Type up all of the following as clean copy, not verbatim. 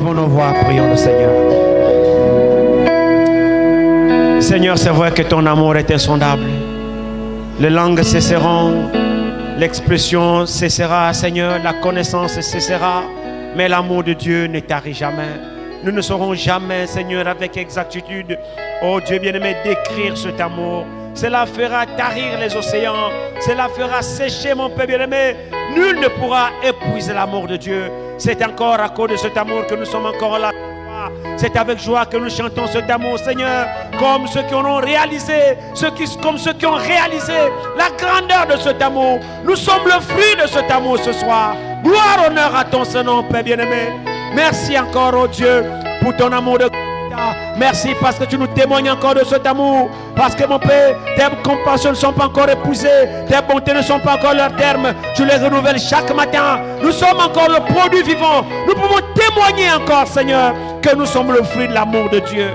Pour nos voix, prions le Seigneur. Seigneur, c'est vrai que ton amour est insondable. Les langues cesseront, l'expression cessera, Seigneur, la connaissance cessera, mais l'amour de Dieu ne tarit jamais. Nous ne saurons jamais, Seigneur, avec exactitude, oh Dieu bien-aimé, décrire cet amour. Cela fera tarir les océans, cela fera sécher, mon Père bien-aimé. Nul ne pourra épuiser l'amour de Dieu. C'est encore à cause de cet amour que nous sommes encore là. C'est avec joie que nous chantons cet amour, Seigneur, comme ceux qui ont réalisé, comme ceux qui ont réalisé la grandeur de cet amour. Nous sommes le fruit de cet amour ce soir. Gloire, honneur à ton Saint-Nom, Père bien-aimé. Merci encore, oh Dieu, pour ton amour de merci parce que tu nous témoignes encore de cet amour. Parce que mon Père, tes compassions ne sont pas encore épuisées. Tes bontés ne sont pas encore leur terme. Tu les renouvelles chaque matin. Nous sommes encore le produit vivant. Nous pouvons témoigner encore, Seigneur, que nous sommes le fruit de l'amour de Dieu.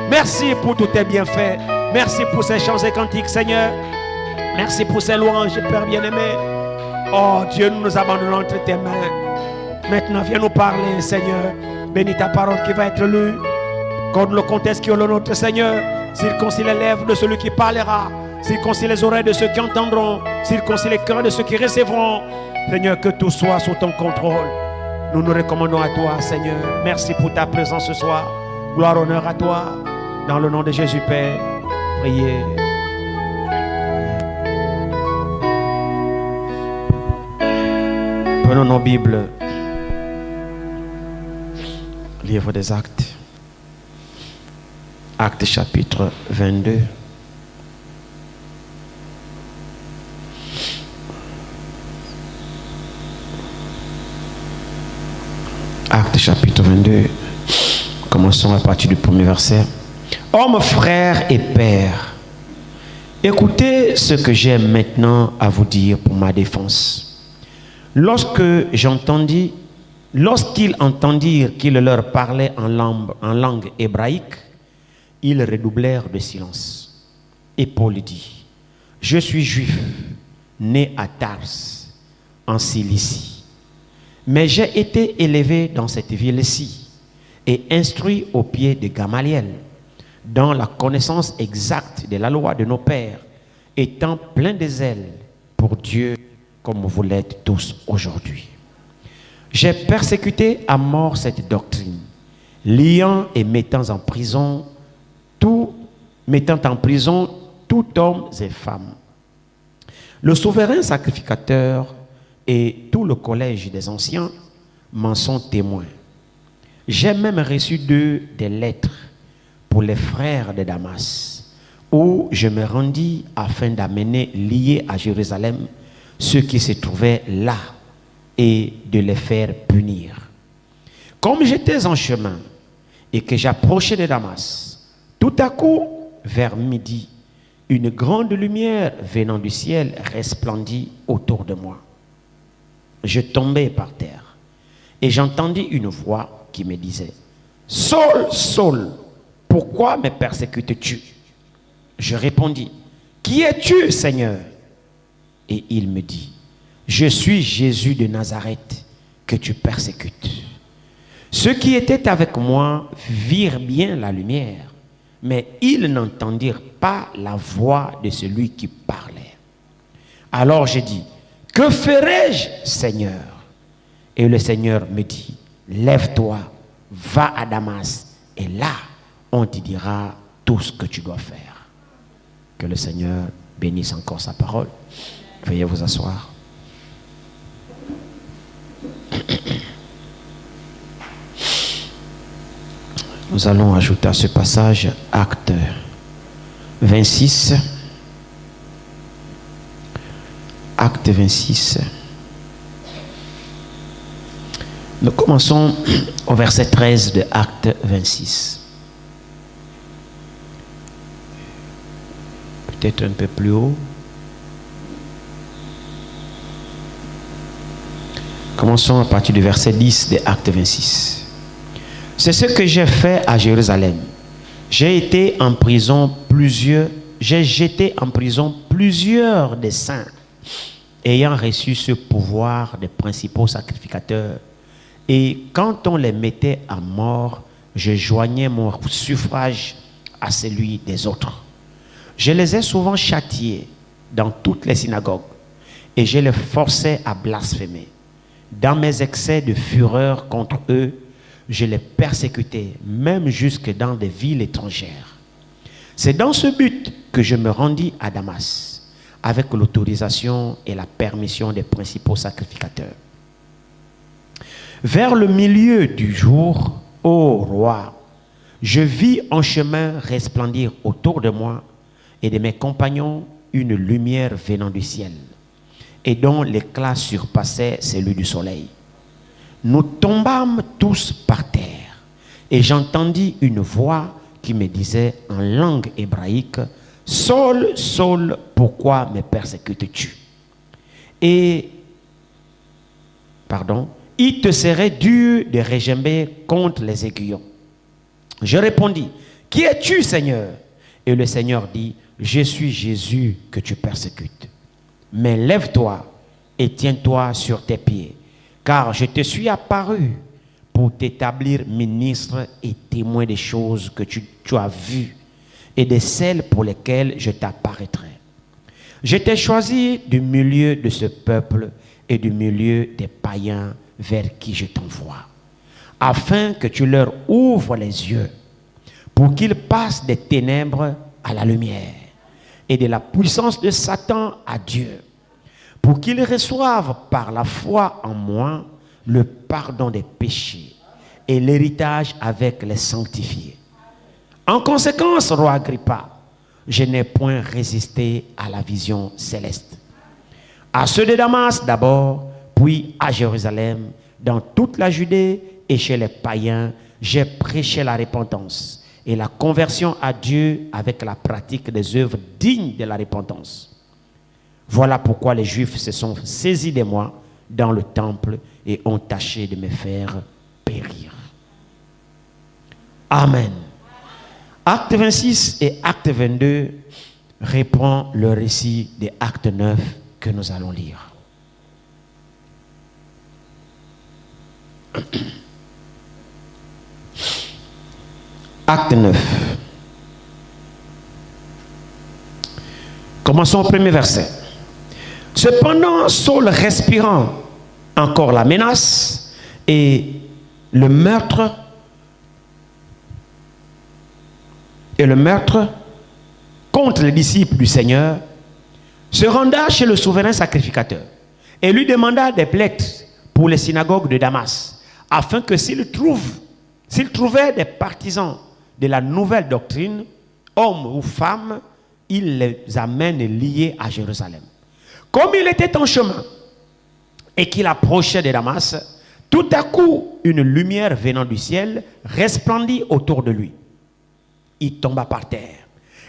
Merci pour tous tes bienfaits. Merci pour ces chants et cantiques, Seigneur. Merci pour ces louanges, Père bien-aimé. Oh Dieu, nous nous abandonnons entre tes mains. Maintenant, viens nous parler, Seigneur. Bénis ta parole qui va être lue. Comme le contexte qui est le nôtre, Seigneur, circoncis les lèvres de celui qui parlera, circoncis les oreilles de ceux qui entendront, circoncis les cœurs de ceux qui recevront. Seigneur, que tout soit sous ton contrôle. Nous nous recommandons à toi, Seigneur. Merci pour ta présence ce soir. Gloire, honneur à toi. Dans le nom de Jésus, Père, priez. Prenons nos Bibles. Livre des Actes. Actes chapitre 22. Actes chapitre 22. Commençons à partir du premier verset. Hommes, frères et pères, écoutez ce que j'ai maintenant à vous dire pour ma défense. Lorsqu'ils entendirent qu'il leur parlait en langue hébraïque, ils redoublèrent de silence. Et Paul dit, je suis juif, né à Tars, en Cilicie. Mais j'ai été élevé dans cette ville-ci et instruit au pied de Gamaliel, dans la connaissance exacte de la loi de nos pères, étant plein de zèle pour Dieu comme vous l'êtes tous aujourd'hui. J'ai persécuté à mort cette doctrine, liant et mettant en prison tout homme et femme. Le souverain sacrificateur et tout le collège des anciens m'en sont témoins. J'ai même reçu d'eux des lettres pour les frères de Damas, où je me rendis afin d'amener liés à Jérusalem ceux qui se trouvaient là et de les faire punir. Comme j'étais en chemin et que j'approchais de Damas, tout à coup, vers midi, une grande lumière venant du ciel resplendit autour de moi. Je tombai par terre et j'entendis une voix qui me disait, « Saul, Saul, pourquoi me persécutes-tu » Je répondis, « Qui es-tu, Seigneur » Et il me dit, « Je suis Jésus de Nazareth que tu persécutes. » Ceux qui étaient avec moi virent bien la lumière, mais ils n'entendirent pas la voix de celui qui parlait. Alors j'ai dit, « Que ferai-je, Seigneur ?» Et le Seigneur me dit, « Lève-toi, va à Damas, et là, on te dira tout ce que tu dois faire. » Que le Seigneur bénisse encore sa parole. Veuillez vous asseoir. Nous allons ajouter à ce passage Acte 26. Acte 26. Nous commençons au verset 13 de Acte 26. Peut-être un peu plus haut. Commençons à partir du verset 10 de Acte 26. C'est ce que j'ai fait à Jérusalem. J'ai jeté en prison plusieurs des saints ayant reçu ce pouvoir des principaux sacrificateurs Et quand on les mettait à mort, je joignais mon suffrage à celui des autres. Je les ai souvent châtiés dans toutes les synagogues et je les forçais à blasphémer. Dans mes excès de fureur contre eux, je les persécutais, même jusque dans des villes étrangères. C'est dans ce but que je me rendis à Damas, avec l'autorisation et la permission des principaux sacrificateurs. Vers le milieu du jour, ô roi, je vis en chemin resplendir autour de moi et de mes compagnons une lumière venant du ciel, et dont l'éclat surpassait celui du soleil. Nous tombâmes tous par terre, et j'entendis une voix qui me disait en langue hébraïque, « Saul, Saul, pourquoi me persécutes-tu » Et, il te serait dur de régimber contre les aiguillons. Je répondis, « Qui es-tu, Seigneur » Et le Seigneur dit, « Je suis Jésus que tu persécutes. Mais lève-toi et tiens-toi sur tes pieds, car je te suis apparu pour t'établir ministre et témoin des choses que tu as vues et de celles pour lesquelles je t'apparaîtrai. Je t'ai choisi du milieu de ce peuple et du milieu des païens vers qui je t'envoie, afin que tu leur ouvres les yeux, pour qu'ils passent des ténèbres à la lumière et de la puissance de Satan à Dieu, pour qu'ils reçoivent par la foi en moi le pardon des péchés et l'héritage avec les sanctifiés. En conséquence, roi Agrippa, je n'ai point résisté à la vision céleste. À ceux de Damas d'abord, puis à Jérusalem, dans toute la Judée et chez les païens, j'ai prêché la repentance et la conversion à Dieu avec la pratique des œuvres dignes de la repentance. Voilà pourquoi les Juifs se sont saisis de moi dans le temple et ont tâché de me faire périr. Amen. Acte 26 et acte 22 reprend le récit des actes 9 que nous allons lire. Acte 9. Commençons au premier verset. Cependant, Saul respirant encore la menace et le meurtre contre les disciples du Seigneur, se renda chez le souverain sacrificateur et lui demanda des plaies pour les synagogues de Damas, afin que s'il trouvait des partisans de la nouvelle doctrine, hommes ou femmes, il les amène liés à Jérusalem. Comme il était en chemin et qu'il approchait de Damas, tout à coup, une lumière venant du ciel resplendit autour de lui. Il tomba par terre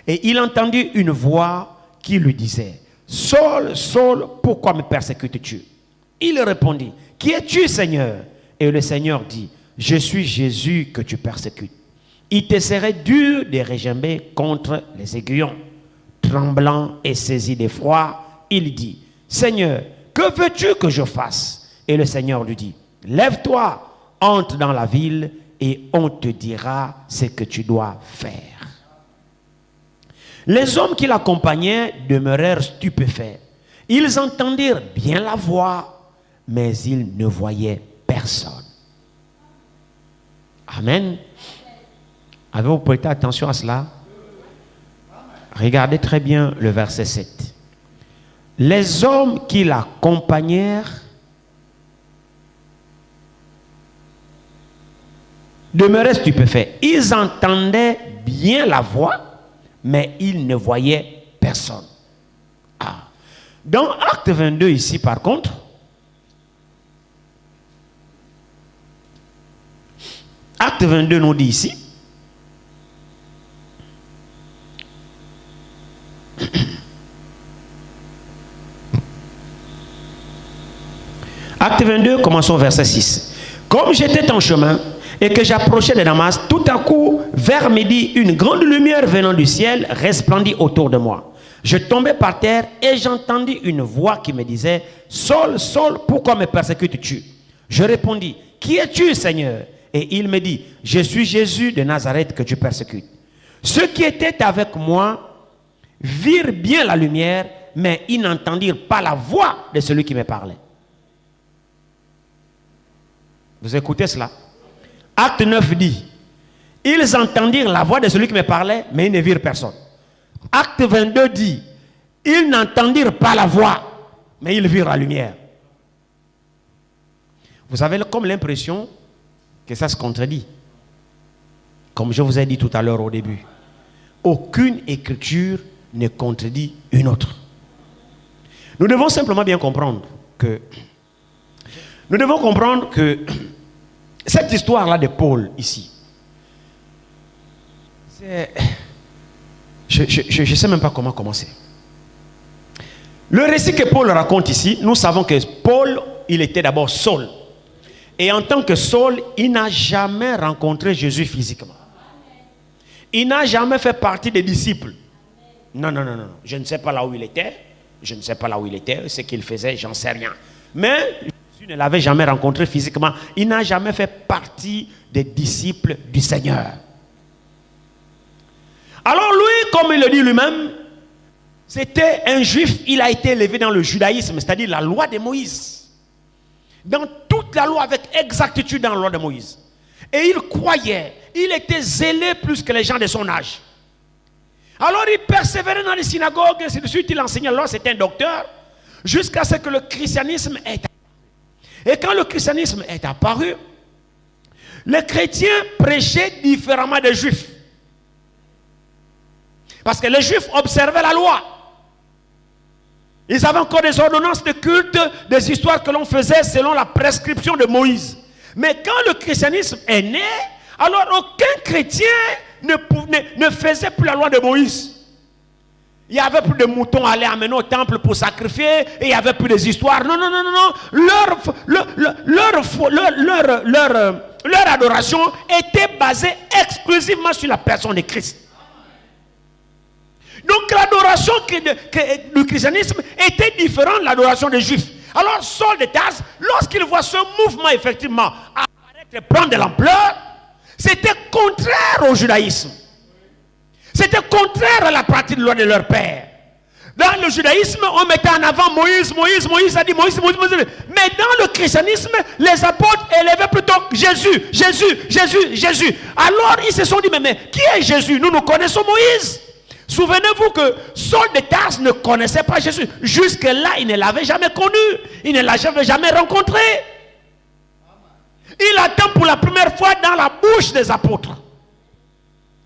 et il entendit une voix qui lui disait, « Saul, Saul, pourquoi me persécutes-tu » Il répondit, « Qui es-tu, Seigneur » Et le Seigneur dit, « Je suis Jésus que tu persécutes. Il te serait dur de régimber contre les aiguillons. » Tremblant et saisi d'effroi, il dit, « Seigneur, que veux-tu que je fasse » Et le Seigneur lui dit, « Lève-toi, entre dans la ville et on te dira ce que tu dois faire. » Les hommes qui l'accompagnaient demeurèrent stupéfaits. Ils entendirent bien la voix, mais ils ne voyaient personne. Amen. Avez-vous prêté attention à cela? Regardez très bien le verset 7. Les hommes qui l'accompagnèrent demeuraient stupéfaits. Ils entendaient bien la voix, mais ils ne voyaient personne. Dans Acte 22 ici, par contre, Acte 22 nous dit ici, Acte 22, commençons au verset 6. Comme j'étais en chemin et que j'approchais de Damas, tout à coup, vers midi, une grande lumière venant du ciel resplendit autour de moi. Je tombais par terre et j'entendis une voix qui me disait, « Saul, Saul, pourquoi me persécutes-tu » Je répondis, « qui es-tu, Seigneur? Et il me dit, je suis Jésus de Nazareth que tu persécutes. Ceux qui étaient avec moi virent bien la lumière, mais ils n'entendirent pas la voix de celui qui me parlait. Vous écoutez cela? Acte 9 dit, ils entendirent la voix de celui qui me parlait, mais ils ne virent personne. Acte 22 dit, ils n'entendirent pas la voix, mais ils virent la lumière. Vous avez comme l'impression que ça se contredit. Comme je vous ai dit tout à l'heure au début, aucune écriture ne contredit une autre. Nous devons simplement bien comprendre que cette histoire-là de Paul ici, je ne sais même pas comment commencer. Le récit que Paul raconte ici, nous savons que Paul, il était d'abord Saul. Et en tant que Saul, il n'a jamais rencontré Jésus physiquement. Il n'a jamais fait partie des disciples. Non. Je ne sais pas là où il était. Ce qu'il faisait, j'en sais rien. Mais Jésus ne l'avait jamais rencontré physiquement. Il n'a jamais fait partie des disciples du Seigneur. Alors lui, comme il le dit lui-même, c'était un juif, il a été élevé dans le judaïsme, c'est-à-dire la loi de Moïse. Dans toute la loi, avec exactitude dans la loi de Moïse. Et il croyait, il était zélé plus que les gens de son âge. Alors il persévérait dans les synagogues, ainsi de suite, il enseignait. Alors c'était un docteur, jusqu'à ce que le christianisme ait apparu. Et quand le christianisme est apparu, les chrétiens prêchaient différemment des juifs. Parce que les juifs observaient la loi. Ils avaient encore des ordonnances de culte, des histoires que l'on faisait selon la prescription de Moïse. Mais quand le christianisme est né, alors aucun chrétien ne faisait plus la loi de Moïse. Il n'y avait plus de moutons à aller amener au temple pour sacrifier, et il n'y avait plus des histoires. Non. Leur adoration était basée exclusivement sur la personne de Christ. Donc l'adoration du christianisme était différente de l'adoration des juifs. Alors Saul de Tarse, lorsqu'il voit ce mouvement effectivement apparaître et prendre de l'ampleur, c'était contraire au judaïsme. C'était contraire à la pratique de la loi de leur père. Dans le judaïsme, on mettait en avant Moïse a dit Moïse. Mais dans le christianisme, les apôtres élevaient plutôt Jésus. Alors ils se sont dit, mais qui est Jésus? Nous connaissons Moïse. Souvenez-vous que Saul de Tarse ne connaissait pas Jésus. Jusque-là, il ne l'avait jamais connu. Il ne l'avait jamais rencontré. Il attend pour la première fois dans la bouche des apôtres.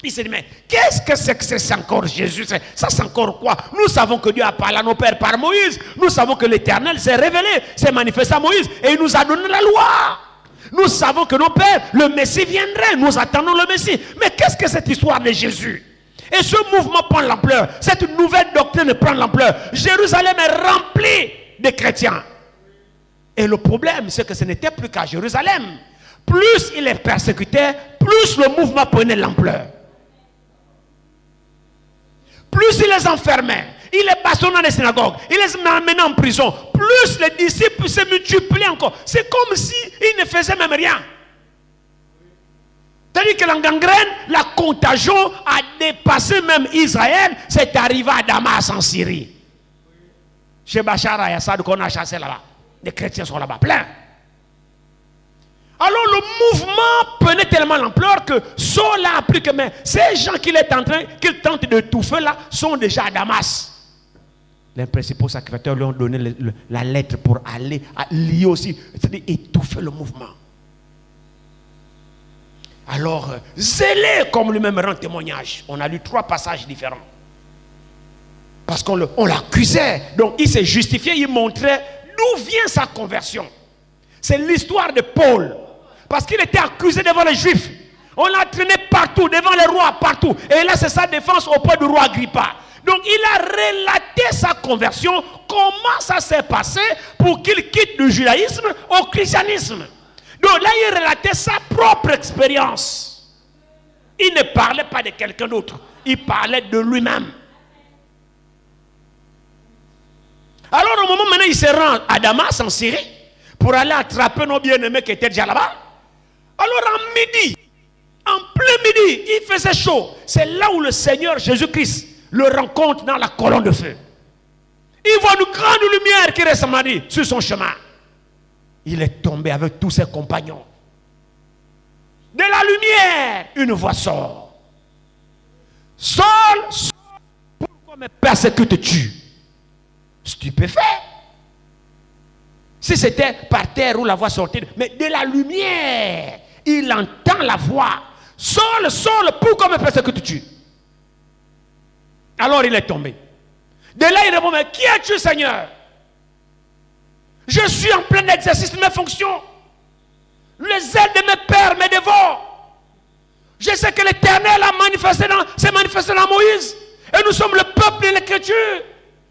Il se dit, mais qu'est-ce que c'est que c'est encore Jésus? Ça c'est encore quoi? Nous savons que Dieu a parlé à nos pères par Moïse. Nous savons que l'Éternel s'est révélé, s'est manifesté à Moïse et il nous a donné la loi. Nous savons que nos pères, le Messie viendrait. Nous attendons le Messie. Mais qu'est-ce que cette histoire de Jésus? Et ce mouvement prend l'ampleur. Cette nouvelle doctrine prend l'ampleur. Jérusalem est remplie de chrétiens. Et le problème, c'est que ce n'était plus qu'à Jérusalem. Plus il les persécutait, plus le mouvement prenait l'ampleur. Plus il les enfermait, il les bastonnait dans les synagogues, il les amenait en prison. Plus les disciples se multipliaient encore. C'est comme s'ils ne faisaient même rien. C'est-à-dire que la gangrène, la contagion a dépassé même Israël. C'est arrivé à Damas en Syrie. Chez Bachar al-Assad qu'on a chassé là-bas. Les chrétiens sont là-bas, plein. Alors le mouvement prenait tellement l'ampleur que Saul a appris que ces gens qu'il tente de étouffer là sont déjà à Damas. Les principaux sacrificateurs lui ont donné la lettre pour aller lier aussi, c'est-à-dire étouffer le mouvement. Alors, zélé comme lui-même rend témoignage. On a lu 3 passages différents. Parce qu'on l'accusait. Donc il s'est justifié, il montrait d'où vient sa conversion. C'est l'histoire de Paul. Parce qu'il était accusé devant les Juifs. On l'a traîné partout, devant les rois, partout. Et là, c'est sa défense auprès du roi Agrippa. Donc il a relaté sa conversion, comment ça s'est passé pour qu'il quitte le judaïsme au christianisme. Donc là, il relatait sa propre expérience. Il ne parlait pas de quelqu'un d'autre. Il parlait de lui-même. Alors au moment maintenant, il se rend à Damas en Syrie. pour aller attraper nos bien-aimés qui étaient déjà là-bas. Alors en plein midi, il faisait chaud. C'est là où le Seigneur Jésus-Christ le rencontre dans la colonne de feu. Il voit une grande lumière qui ressemble sur son chemin. Il est tombé avec tous ses compagnons. De la lumière, une voix sort. Saul, pourquoi me persécutes-tu? Stupéfait. Si c'était par terre où la voix sortait, mais de la lumière, il entend la voix. Saul, Saul, pourquoi me persécutes-tu? Alors il est tombé. De là il répond, mais qui es-tu, Seigneur? Je suis en plein exercice de mes fonctions. Le zèle de mes pères me dévore. Je sais que l'Éternel s'est manifesté dans Moïse. Et nous sommes le peuple de l'Écriture.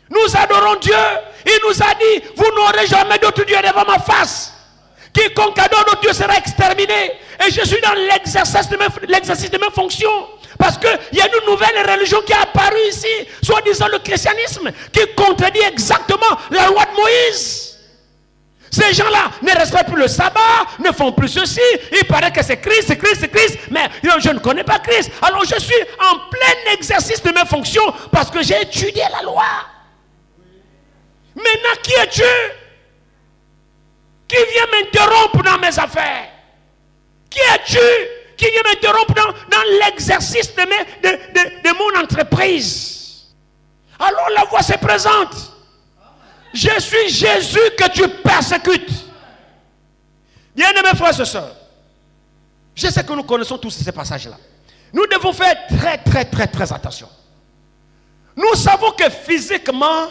Nous adorons Dieu. Il nous a dit, vous n'aurez jamais d'autre Dieu devant ma face. Quiconque adore notre Dieu sera exterminé. Et je suis dans l'exercice de mes fonctions. Parce qu'il y a une nouvelle religion qui est apparue ici, soi-disant le christianisme, qui contredit exactement la loi de Moïse. Ces gens-là ne respectent plus le sabbat, ne font plus ceci. Il paraît que c'est Christ, mais je ne connais pas Christ. Alors je suis en plein exercice de mes fonctions parce que j'ai étudié la loi. Maintenant, qui es-tu? Qui vient m'interrompre dans mes affaires? Qui es-tu qui vient m'interrompre dans l'exercice de mon entreprise? Alors la voix se présente. Je suis Jésus que tu persécutes. Bien-aimés frères et sœurs, je sais que nous connaissons tous ces passages-là. Nous devons faire très attention. Nous savons que physiquement,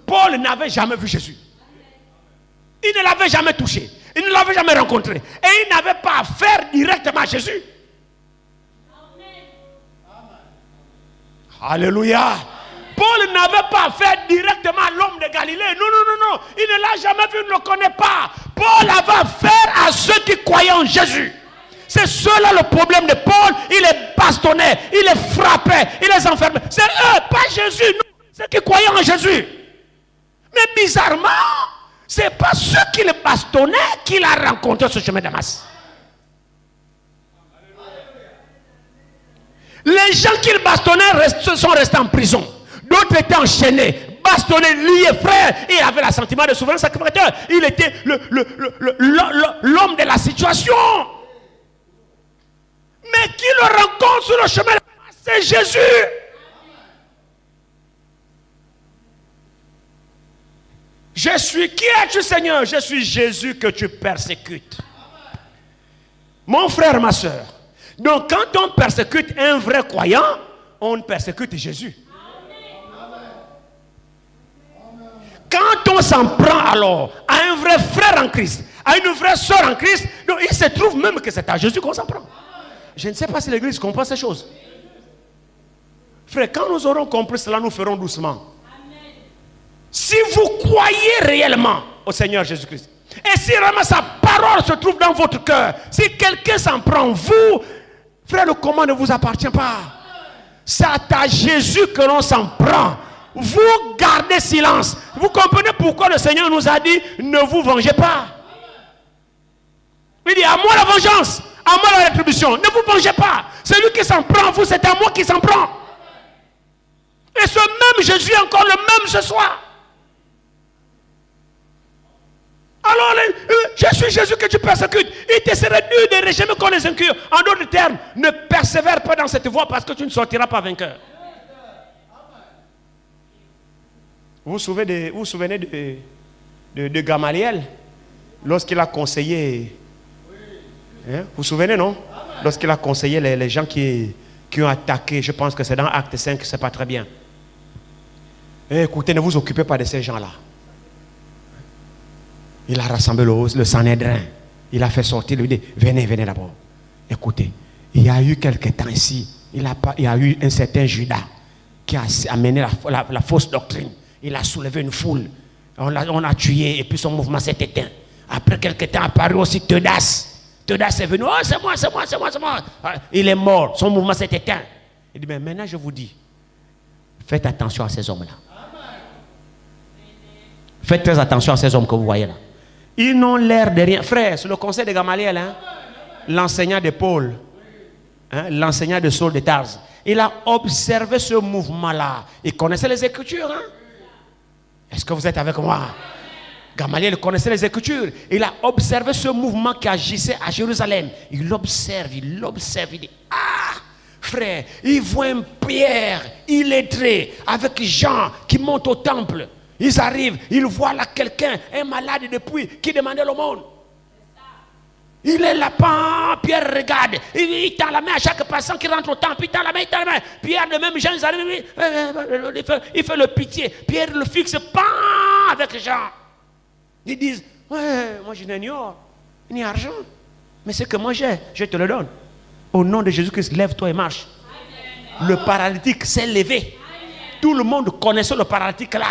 Paul n'avait jamais vu Jésus. Il ne l'avait jamais touché. Il ne l'avait jamais rencontré. Et il n'avait pas affaire directement à Jésus. Alléluia. Paul n'avait pas affaire directement à l'homme de Galilée. Non. Il ne l'a jamais vu, il ne le connaît pas. Paul avait affaire à ceux qui croyaient en Jésus. C'est ceux-là le problème de Paul. Il les bastonnait, il les frappait, il les enfermait. C'est eux, pas Jésus. Non, ceux qui croyaient en Jésus. Mais bizarrement, ce n'est pas ceux qui le bastonnaient qu'il a rencontré sur le chemin de Damas. Les gens qu'il bastonnait sont restés en prison. D'autres étaient enchaînés, bastonnés, liés, frères. Il avait l'assentiment de souverain sacrificateur. Il était l'homme de la situation. Mais qui le rencontre sur le chemin de Damas, c'est Jésus. Je suis, qui es-tu, Seigneur? Je suis Jésus que tu persécutes. Mon frère, ma soeur. Donc quand on persécute un vrai croyant, on persécute Jésus. Quand on s'en prend alors à un vrai frère en Christ, à une vraie soeur en Christ, donc il se trouve même que c'est à Jésus qu'on s'en prend. Je ne sais pas si l'Église comprend ces choses. Frère, quand nous aurons compris cela, nous ferons doucement. Si vous croyez réellement au Seigneur Jésus-Christ, et si vraiment sa parole se trouve dans votre cœur, si quelqu'un s'en prend, vous, frère, le combat ne vous appartient pas. C'est à Jésus que l'on s'en prend. Vous gardez silence. Vous comprenez pourquoi le Seigneur nous a dit, ne vous vengez pas. Il dit, à moi la vengeance, à moi la rétribution. Ne vous vengez pas. Celui qui s'en prend, vous, c'est à moi qui s'en prend. Et ce même Jésus est encore le même ce soir. Alors, je suis Jésus que tu persécutes. Il te serait dur de régimer qu'on les incure. En d'autres termes, ne persévère pas dans cette voie parce que tu ne sortiras pas vainqueur. Vous vous souvenez de Gamaliel lorsqu'il a conseillé. Hein, vous vous souvenez, non? Lorsqu'il a conseillé les gens qui ont attaqué, je pense que c'est dans Acte 5, c'est pas très bien. Et écoutez, ne vous occupez pas de ces gens-là. Il a rassemblé le Sanhédrin. Il a fait sortir, il dit, venez d'abord. Écoutez, il y a eu quelque temps ici, il y a eu un certain Judas qui a amené la fausse doctrine. Il a soulevé une foule. On a tué et puis son mouvement s'est éteint. Après quelque temps, apparu aussi Teudas. Teudas est venu, oh c'est moi. Il est mort, son mouvement s'est éteint. Il dit, mais maintenant je vous dis, faites attention à ces hommes-là. Faites très attention à ces hommes que vous voyez là. Ils n'ont l'air de rien. Frère, sur le conseil de Gamaliel, hein, l'enseignant de Paul, hein, l'enseignant de Saul de Tarse, il a observé ce mouvement-là. Il connaissait les Écritures. Hein? Est-ce que vous êtes avec moi? Gamaliel connaissait les Écritures. Il a observé ce mouvement qui agissait à Jérusalem. Il l'observe, il dit, ah, frère, il voit une Pierre illettré avec Jean qui monte au temple. Ils arrivent, ils voient là quelqu'un, un malade depuis, qui demandait l'aumône. Il est là-bas, Pierre regarde, il tend la main à chaque passant qui rentre au temple, il tend la main. Pierre, de même, Jean, ils arrivent, il fait le pitié. Pierre le fixe pas avec Jean. Ils disent, ouais, moi je n'ignore ni argent, mais ce que moi j'ai, je te le donne. Au nom de Jésus-Christ, lève-toi et marche. Amen. Le paralytique s'est levé. Amen. Tout le monde connaissait le paralytique là.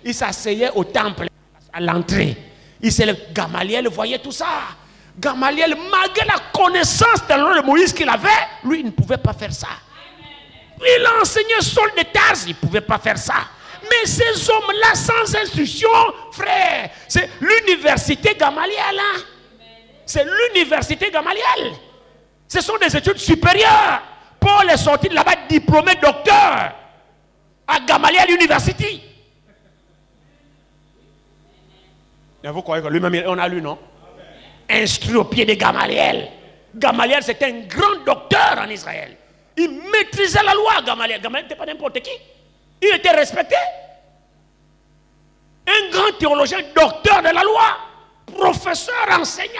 Il s'asseyait au temple, à l'entrée. Il s'est levé. Gamaliel voyait tout ça. Gamaliel, malgré la connaissance de la loi de Moïse qu'il avait, lui, il ne pouvait pas faire ça. Amen. Il a enseigné Saul de Tarse, il ne pouvait pas faire ça. Mais ces hommes-là, sans instruction, frère, c'est l'université Gamaliel. Hein? C'est l'université Gamaliel. Ce sont des études supérieures. Paul est sorti de là-bas diplômé docteur à Gamaliel University. Et vous croyez que lui-même, on a lu, non? Instruit au pied de Gamaliel. Gamaliel, c'était un grand docteur en Israël. Il maîtrisait la loi, Gamaliel. Gamaliel n'était pas n'importe qui. Il était respecté. Un grand théologien, docteur de la loi, professeur, enseignant.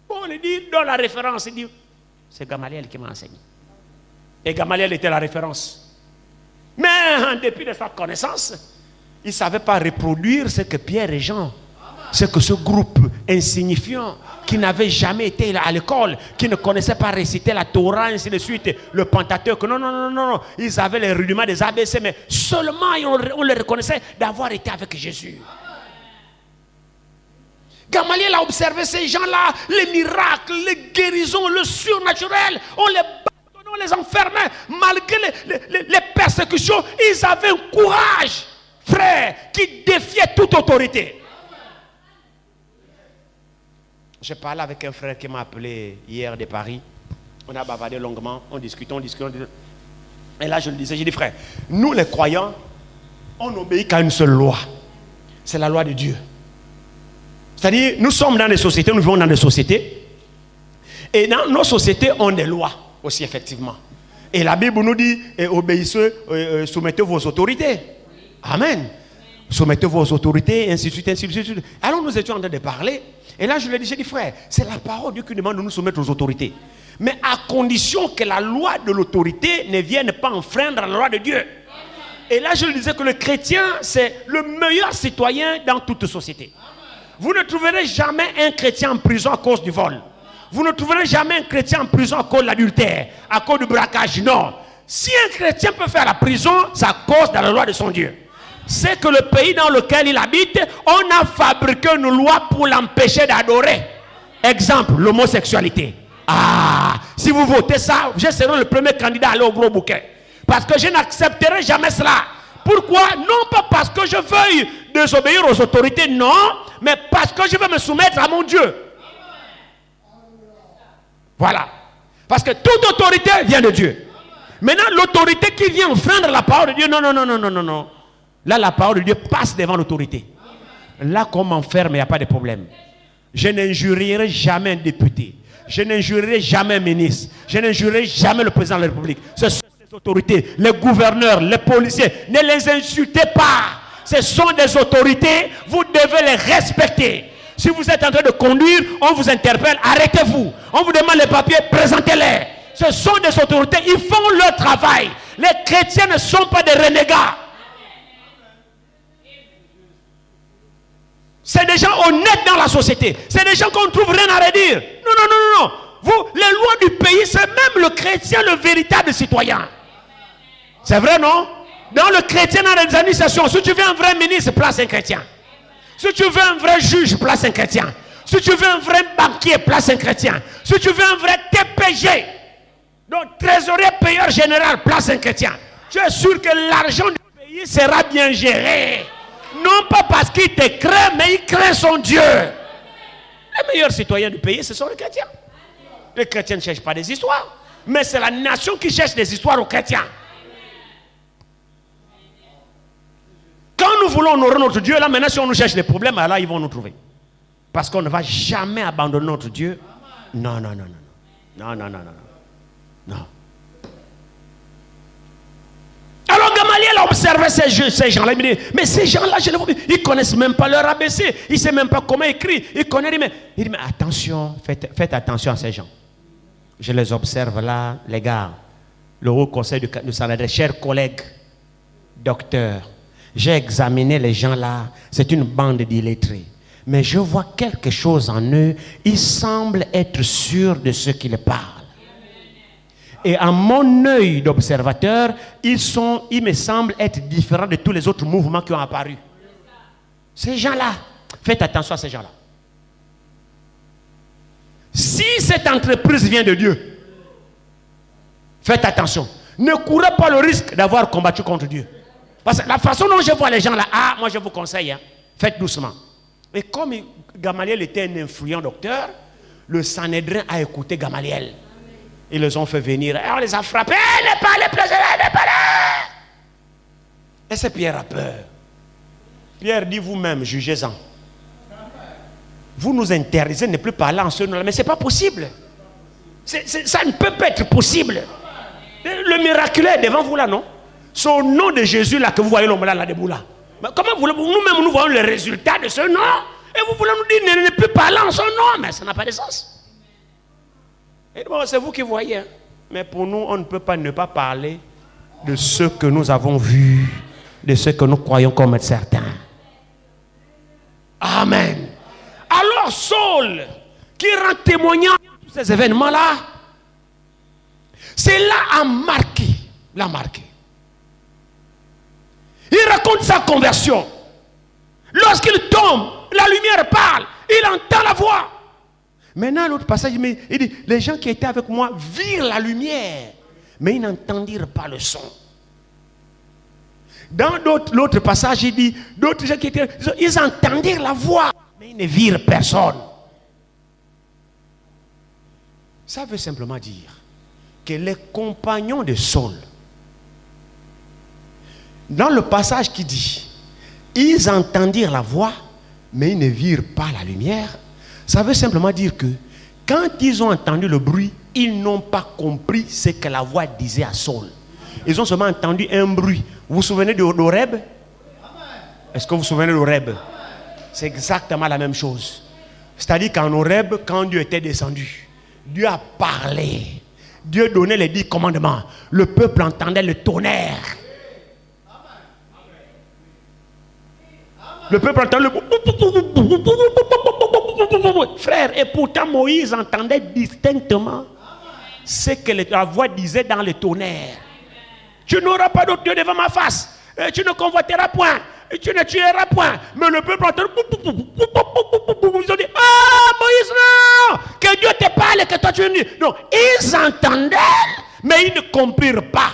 Paul dit dans la référence, il dit, c'est Gamaliel qui m'a enseigné. Et Gamaliel était la référence. Mais en dépit de sa connaissance, il ne savait pas reproduire ce que Pierre et Jean, ce que ce groupe insignifiant, qui n'avait jamais été à l'école, qui ne connaissait pas réciter la Torah, ainsi de suite, le Pentateuque. Non. Ils avaient les rudiments des ABC, mais seulement on les reconnaissait d'avoir été avec Jésus. Gamaliel a observé ces gens-là, les miracles, les guérisons, le surnaturel. On les bâtonnait, on les enfermait. Malgré les persécutions, ils avaient un courage, frère, qui défiait toute autorité. J'ai parlé avec un frère qui m'a appelé hier de Paris. On a bavardé longuement, on discutait. Et là, je lui disais, j'ai dit, frère, nous les croyants, on n'obéit qu'à une seule loi. C'est la loi de Dieu. C'est-à-dire, nous sommes dans des sociétés, nous vivons dans des sociétés. Et dans nos sociétés, on a des lois aussi, effectivement. Et la Bible nous dit, obéissez, soumettez vos autorités. Amen. Soumettez vos autorités, ainsi de suite, ainsi de suite. Alors nous étions en train de parler. Et là, je lui ai dit, j'ai dit, frère, c'est la parole de Dieu qui demande de nous soumettre aux autorités. Mais à condition que la loi de l'autorité ne vienne pas enfreindre la loi de Dieu. Et là, je lui disais que le chrétien, c'est le meilleur citoyen dans toute société. Vous ne trouverez jamais un chrétien en prison à cause du vol. Vous ne trouverez jamais un chrétien en prison à cause de l'adultère, à cause du braquage. Non. Si un chrétien peut faire la prison, c'est à cause de la loi de son Dieu. C'est que le pays dans lequel il habite, on a fabriqué une loi pour l'empêcher d'adorer. Exemple, l'homosexualité. Ah, si vous votez ça, je serai le premier candidat à aller au gros bouquet. Parce que je n'accepterai jamais cela. Pourquoi? Non pas parce que je veuille désobéir aux autorités, non, mais parce que je veux me soumettre à mon Dieu. Voilà. Parce que toute autorité vient de Dieu. Maintenant, l'autorité qui vient enfreindre la parole de Dieu, non. Là, la parole de Dieu passe devant l'autorité. Là, qu'on m'enferme, il n'y a pas de problème. Je n'injurierai jamais un député. Je n'injurierai jamais un ministre. Je n'injurierai jamais le président de la République. Ce sont des autorités, les gouverneurs, les policiers. Ne les insultez pas. Ce sont des autorités. Vous devez les respecter. Si vous êtes en train de conduire, on vous interpelle, arrêtez-vous. On vous demande les papiers, présentez-les. Ce sont des autorités, ils font leur travail. Les chrétiens ne sont pas des renégats. C'est des gens honnêtes dans la société. C'est des gens qu'on ne trouve rien à redire. Non. Vous, les lois du pays, c'est même le chrétien le véritable citoyen. C'est vrai, non? Dans le chrétien, dans les administrations, si tu veux un vrai ministre, place un chrétien. Si tu veux un vrai juge, place un chrétien. Si tu veux un vrai banquier, place un chrétien. Si tu veux un vrai TPG, donc trésorier payeur général, place un chrétien. Tu es sûr que l'argent du pays sera bien géré. Non pas parce qu'il te craint, mais il craint son Dieu. Les meilleurs citoyens du pays, ce sont les chrétiens. Les chrétiens ne cherchent pas des histoires, mais c'est la nation qui cherche des histoires aux chrétiens. Quand nous voulons honorer notre Dieu, là maintenant si on nous cherche des problèmes, alors ils vont nous trouver. Parce qu'on ne va jamais abandonner notre Dieu. Non, non, non, non. Non, non, non, non. Non. Alors Gamaliel observait ces gens-là. Il me dit, mais ces gens-là, je les vois, ils ne connaissent même pas leur ABC. Ils ne savent même pas comment écrire. Il dit, mais attention, faites attention à ces gens. Je les observe là, les gars. Le Haut Conseil de Sanhedrin, chers collègues, docteurs, j'ai examiné les gens là. C'est une bande d'illettrés. Mais je vois quelque chose en eux. Ils semblent être sûrs de ce qu'ils parlent. Et à mon œil d'observateur, ils me semblent être différents de tous les autres mouvements qui ont apparu. Ces gens-là, faites attention à ces gens-là. Si cette entreprise vient de Dieu, faites attention. Ne courez pas le risque d'avoir combattu contre Dieu. Parce que la façon dont je vois les gens là, moi je vous conseille, faites doucement. Et comme Gamaliel était un influent docteur, le Sanhédrin a écouté Gamaliel. Ils les ont fait venir. Et on les a frappés. Ne parlez plus, ne parlez. Et c'est Pierre a peur. Pierre dit vous-même, jugez-en. Vous nous interdisez de ne plus parler en ce nom-là. Mais ce n'est pas possible. Ça ne peut pas être possible. Le miraculeux est devant vous là, non? C'est au nom de Jésus là que vous voyez l'homme là debout là. Mais comment nous-mêmes nous voyons le résultat de ce nom? Et vous voulez nous dire ne plus parler en son nom? Mais ça n'a pas de sens. Et bon, c'est vous qui voyez. Hein. Mais pour nous, on ne peut pas ne pas parler de ce que nous avons vu, de ce que nous croyons comme être certains. Amen. Alors Saul, qui rend témoignage de tous ces événements-là, c'est là à marquer, l'a marqué. Il raconte sa conversion. Lorsqu'il tombe, la lumière parle, il entend la voix. Maintenant, l'autre passage, il dit, les gens qui étaient avec moi virent la lumière, mais ils n'entendirent pas le son. Dans l'autre passage, il dit, d'autres gens qui étaient, ils entendirent la voix, mais ils ne virent personne. Ça veut simplement dire que les compagnons de Saul, dans le passage qui dit, ils entendirent la voix, mais ils ne virent pas la lumière. Ça veut simplement dire que quand ils ont entendu le bruit, ils n'ont pas compris ce que la voix disait à Saul. Ils ont seulement entendu un bruit. Vous vous souvenez d'Horeb? Est-ce que vous vous souvenez d'Horeb? C'est exactement la même chose. C'est-à-dire qu'en Horeb, quand Dieu était descendu, Dieu a parlé. Dieu donnait les 10 commandements. Le peuple entendait le tonnerre. Le peuple entendait le... Frère, et pourtant Moïse entendait distinctement ce que la voix disait dans le tonnerre. Tu n'auras pas d'autre Dieu devant ma face. Tu ne convoiteras point. Tu ne tueras point. Mais le peuple entendait... Ils ont dit, Moïse, non! Que Dieu te parle, que toi tu es venu. Non, ils entendaient, mais ils ne comprirent pas.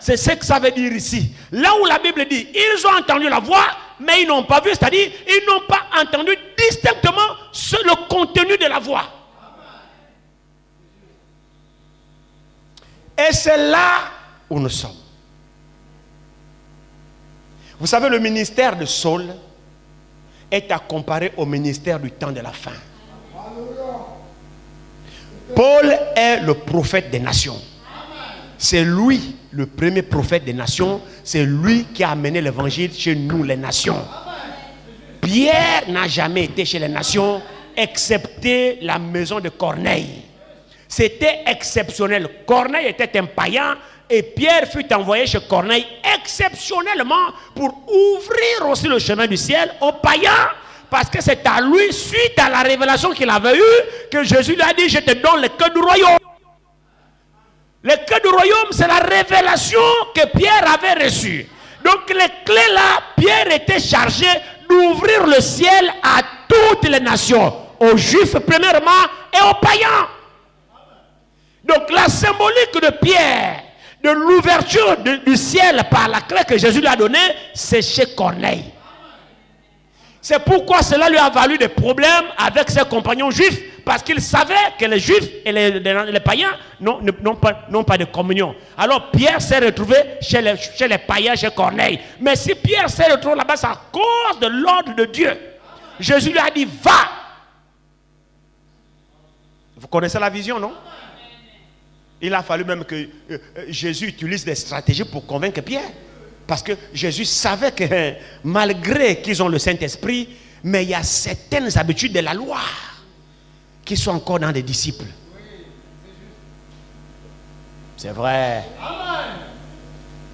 C'est ce que ça veut dire ici. Là où la Bible dit, ils ont entendu la voix, mais ils n'ont pas vu, c'est-à-dire, ils n'ont pas entendu distinctement le contenu de la voix. Et c'est là où nous sommes. Vous savez, le ministère de Saul est à comparer au ministère du temps de la fin. Paul est le prophète des nations. C'est lui le premier prophète des nations. C'est lui qui a amené l'évangile chez nous, les nations. Pierre n'a jamais été chez les nations, excepté la maison de Corneille. C'était exceptionnel. Corneille était un païen et Pierre fut envoyé chez Corneille exceptionnellement pour ouvrir aussi le chemin du ciel aux païens. Parce que c'est à lui, suite à la révélation qu'il avait eue, que Jésus lui a dit, je te donne les clés du royaume. Les clés du royaume, c'est la révélation que Pierre avait reçue. Donc les clés là, Pierre était chargé d'ouvrir le ciel à toutes les nations. Aux Juifs premièrement et aux païens. Donc la symbolique de Pierre, de l'ouverture du ciel par la clé que Jésus lui a donnée, c'est chez Corneille. C'est pourquoi cela lui a valu des problèmes avec ses compagnons juifs, parce qu'il savait que les juifs et les païens n'ont pas de communion. Alors Pierre s'est retrouvé chez les païens, chez Corneille. Mais si Pierre s'est retrouvé là-bas, c'est à cause de l'ordre de Dieu. Jésus lui a dit, va. Vous connaissez la vision, non? Il a fallu même que Jésus utilise des stratégies pour convaincre Pierre. Parce que Jésus savait que malgré qu'ils ont le Saint-Esprit, mais il y a certaines habitudes de la loi qui sont encore dans les disciples. C'est vrai.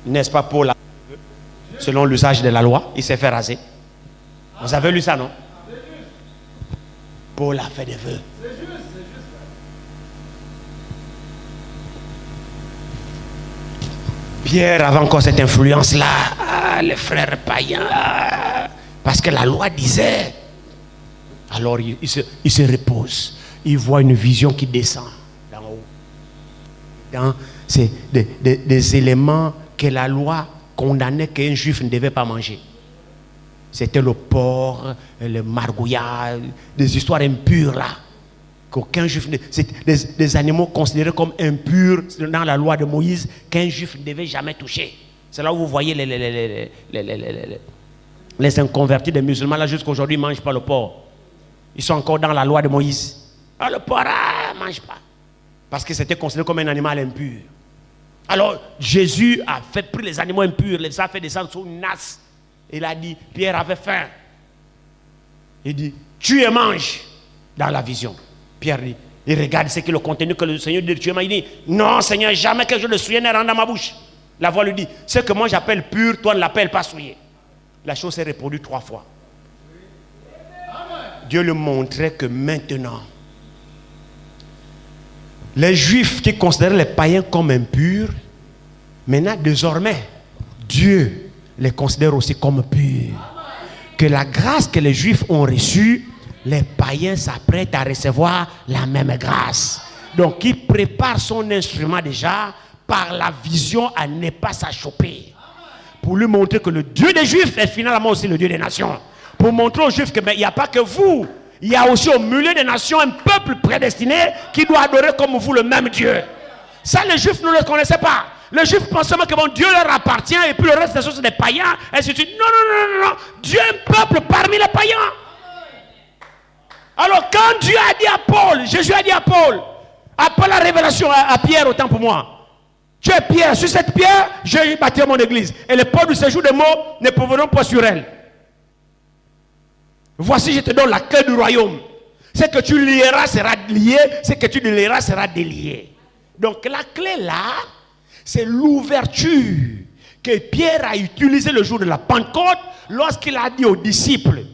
N'est-ce pas Paul, selon l'usage de la loi, il s'est fait raser. Vous avez lu ça, non? Paul a fait des vœux. Pierre avait encore cette influence-là. Ah, les frères païens. Ah, parce que la loi disait. Alors il se repose. Il voit une vision qui descend d'en haut. C'est des éléments que la loi condamnait qu'un juif ne devait pas manger. C'était le porc, le margouillat, des histoires impures là. Qu'aucun juif, c'est des animaux considérés comme impurs dans la loi de Moïse, qu'un juif ne devait jamais toucher. C'est là où vous voyez les inconvertis des musulmans là jusqu'à aujourd'hui ne mangent pas le porc. Ils sont encore dans la loi de Moïse. Ah, le porc, ne mange pas. Parce que c'était considéré comme un animal impur. Alors Jésus a pris les animaux impurs, les a fait descendre sur une nasse. Il a dit, Pierre avait faim. Il dit, tue et mange dans la vision. Pierre dit, il regarde ce que le contenu que le Seigneur dit, tu es. Il dit, non Seigneur, jamais que je le souillé ne rentre dans ma bouche. La voix lui dit, ce que moi j'appelle pur, toi ne l'appelles pas souillé. La chose s'est reproduite 3 fois. Dieu lui montrait que maintenant, les Juifs qui considéraient les païens comme impurs, maintenant désormais, Dieu les considère aussi comme purs. Que la grâce que les Juifs ont reçue, les païens s'apprêtent à recevoir la même grâce. Donc il prépare son instrument déjà par la vision à ne pas s'achoper. Pour lui montrer que le Dieu des Juifs est finalement aussi le Dieu des nations. Pour montrer aux Juifs qu'il n'y a pas que vous. Il y a aussi au milieu des nations un peuple prédestiné qui doit adorer comme vous le même Dieu. Ça les Juifs ne le connaissaient pas. Les Juifs pensaient que bon, Dieu leur appartient et puis le reste des choses c'est des païens. Et ainsi de suite. Non. Dieu est un peuple parmi les païens. Alors quand Dieu a dit à Paul, Jésus a dit à Paul, après la révélation à Pierre, autant pour moi, tu es Pierre, sur cette pierre, je vais bâtir mon église. Et les portes du séjour des morts ne proviendront pas sur elle. Voici, je te donne la clé du royaume. Ce que tu lieras sera lié, ce que tu délieras sera délié. Donc la clé là, c'est l'ouverture que Pierre a utilisée le jour de la Pentecôte lorsqu'il a dit aux disciples,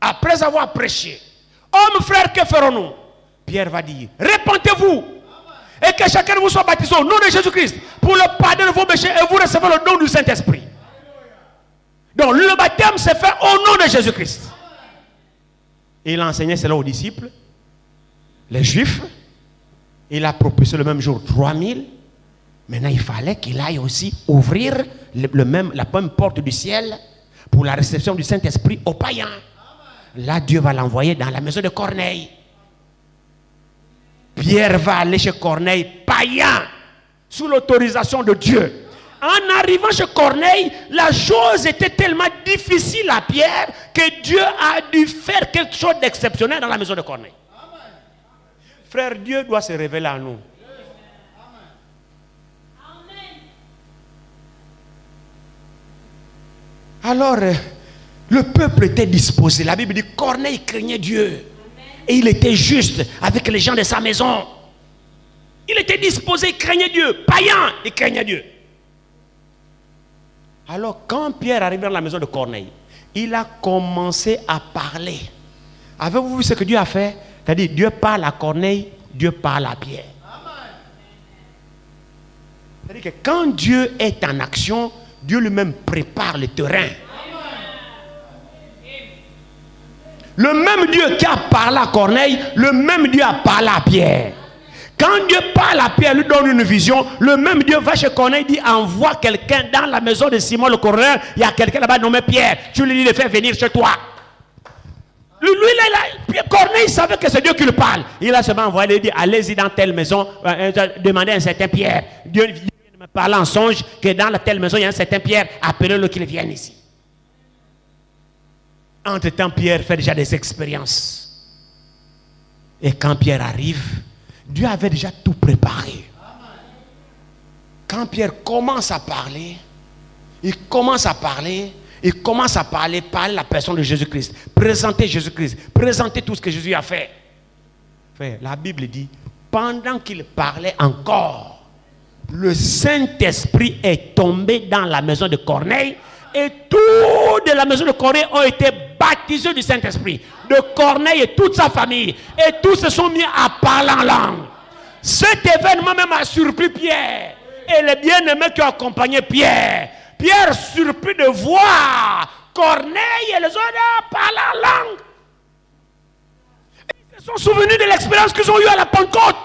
après avoir prêché, hommes frères, que ferons-nous? Pierre va dire, répentez-vous et que chacun de vous soit baptisé au nom de Jésus-Christ pour le pardon de vos péchés et vous recevez le don du Saint-Esprit. Donc le baptême s'est fait au nom de Jésus-Christ. Et il a enseigné cela aux disciples, les Juifs. Il a propulsé le même jour 3000. Maintenant il fallait qu'il aille aussi ouvrir la même porte du ciel pour la réception du Saint-Esprit aux païens. Là Dieu va l'envoyer dans la maison de Corneille. Pierre va aller chez Corneille, païen, sous l'autorisation de Dieu. En arrivant chez Corneille, la chose était tellement difficile à Pierre que Dieu a dû faire quelque chose d'exceptionnel dans la maison de Corneille. Frère, Dieu doit se révéler à nous. Alors, le peuple était disposé. La Bible dit Corneille craignait Dieu. Et il était juste avec les gens de sa maison. Il était disposé, il craignait Dieu. Païen, il craignait Dieu. Alors, quand Pierre arrive dans la maison de Corneille, il a commencé à parler. Avez-vous vu ce que Dieu a fait? C'est-à-dire, Dieu parle à Corneille, Dieu parle à Pierre. C'est-à-dire que quand Dieu est en action, Dieu lui-même prépare le terrain. Le même Dieu qui a parlé à Corneille, le même Dieu a parlé à Pierre. Quand Dieu parle à Pierre, lui donne une vision, le même Dieu va chez Corneille, dit envoie quelqu'un dans la maison de Simon le corneur, il y a quelqu'un là-bas nommé Pierre, tu lui dis de faire venir chez toi. Corneille savait que c'est Dieu qui lui parle. Il a seulement envoyé, il dit allez-y dans telle maison, demandez à un certain Pierre. Dieu vient de me parler en songe que dans la telle maison il y a un certain Pierre, appelez-le qu'il vienne ici. Entre-temps, Pierre fait déjà des expériences. Et quand Pierre arrive, Dieu avait déjà tout préparé. Quand Pierre commence à parler, il commence à parler par la personne de Jésus-Christ. Présenter Jésus-Christ, présenter tout ce que Jésus a fait. La Bible dit, pendant qu'il parlait encore, le Saint-Esprit est tombé dans la maison de Corneille et tous de la maison de Corneille ont été baptisés du Saint-Esprit. De Corneille et toute sa famille. Et tous se sont mis à parler en langue. Cet événement même a surpris Pierre. Et les bien-aimés qui ont accompagné Pierre. Pierre surpris de voir Corneille et les autres parler en langue. Et ils se sont souvenus de l'expérience qu'ils ont eue à la Pentecôte.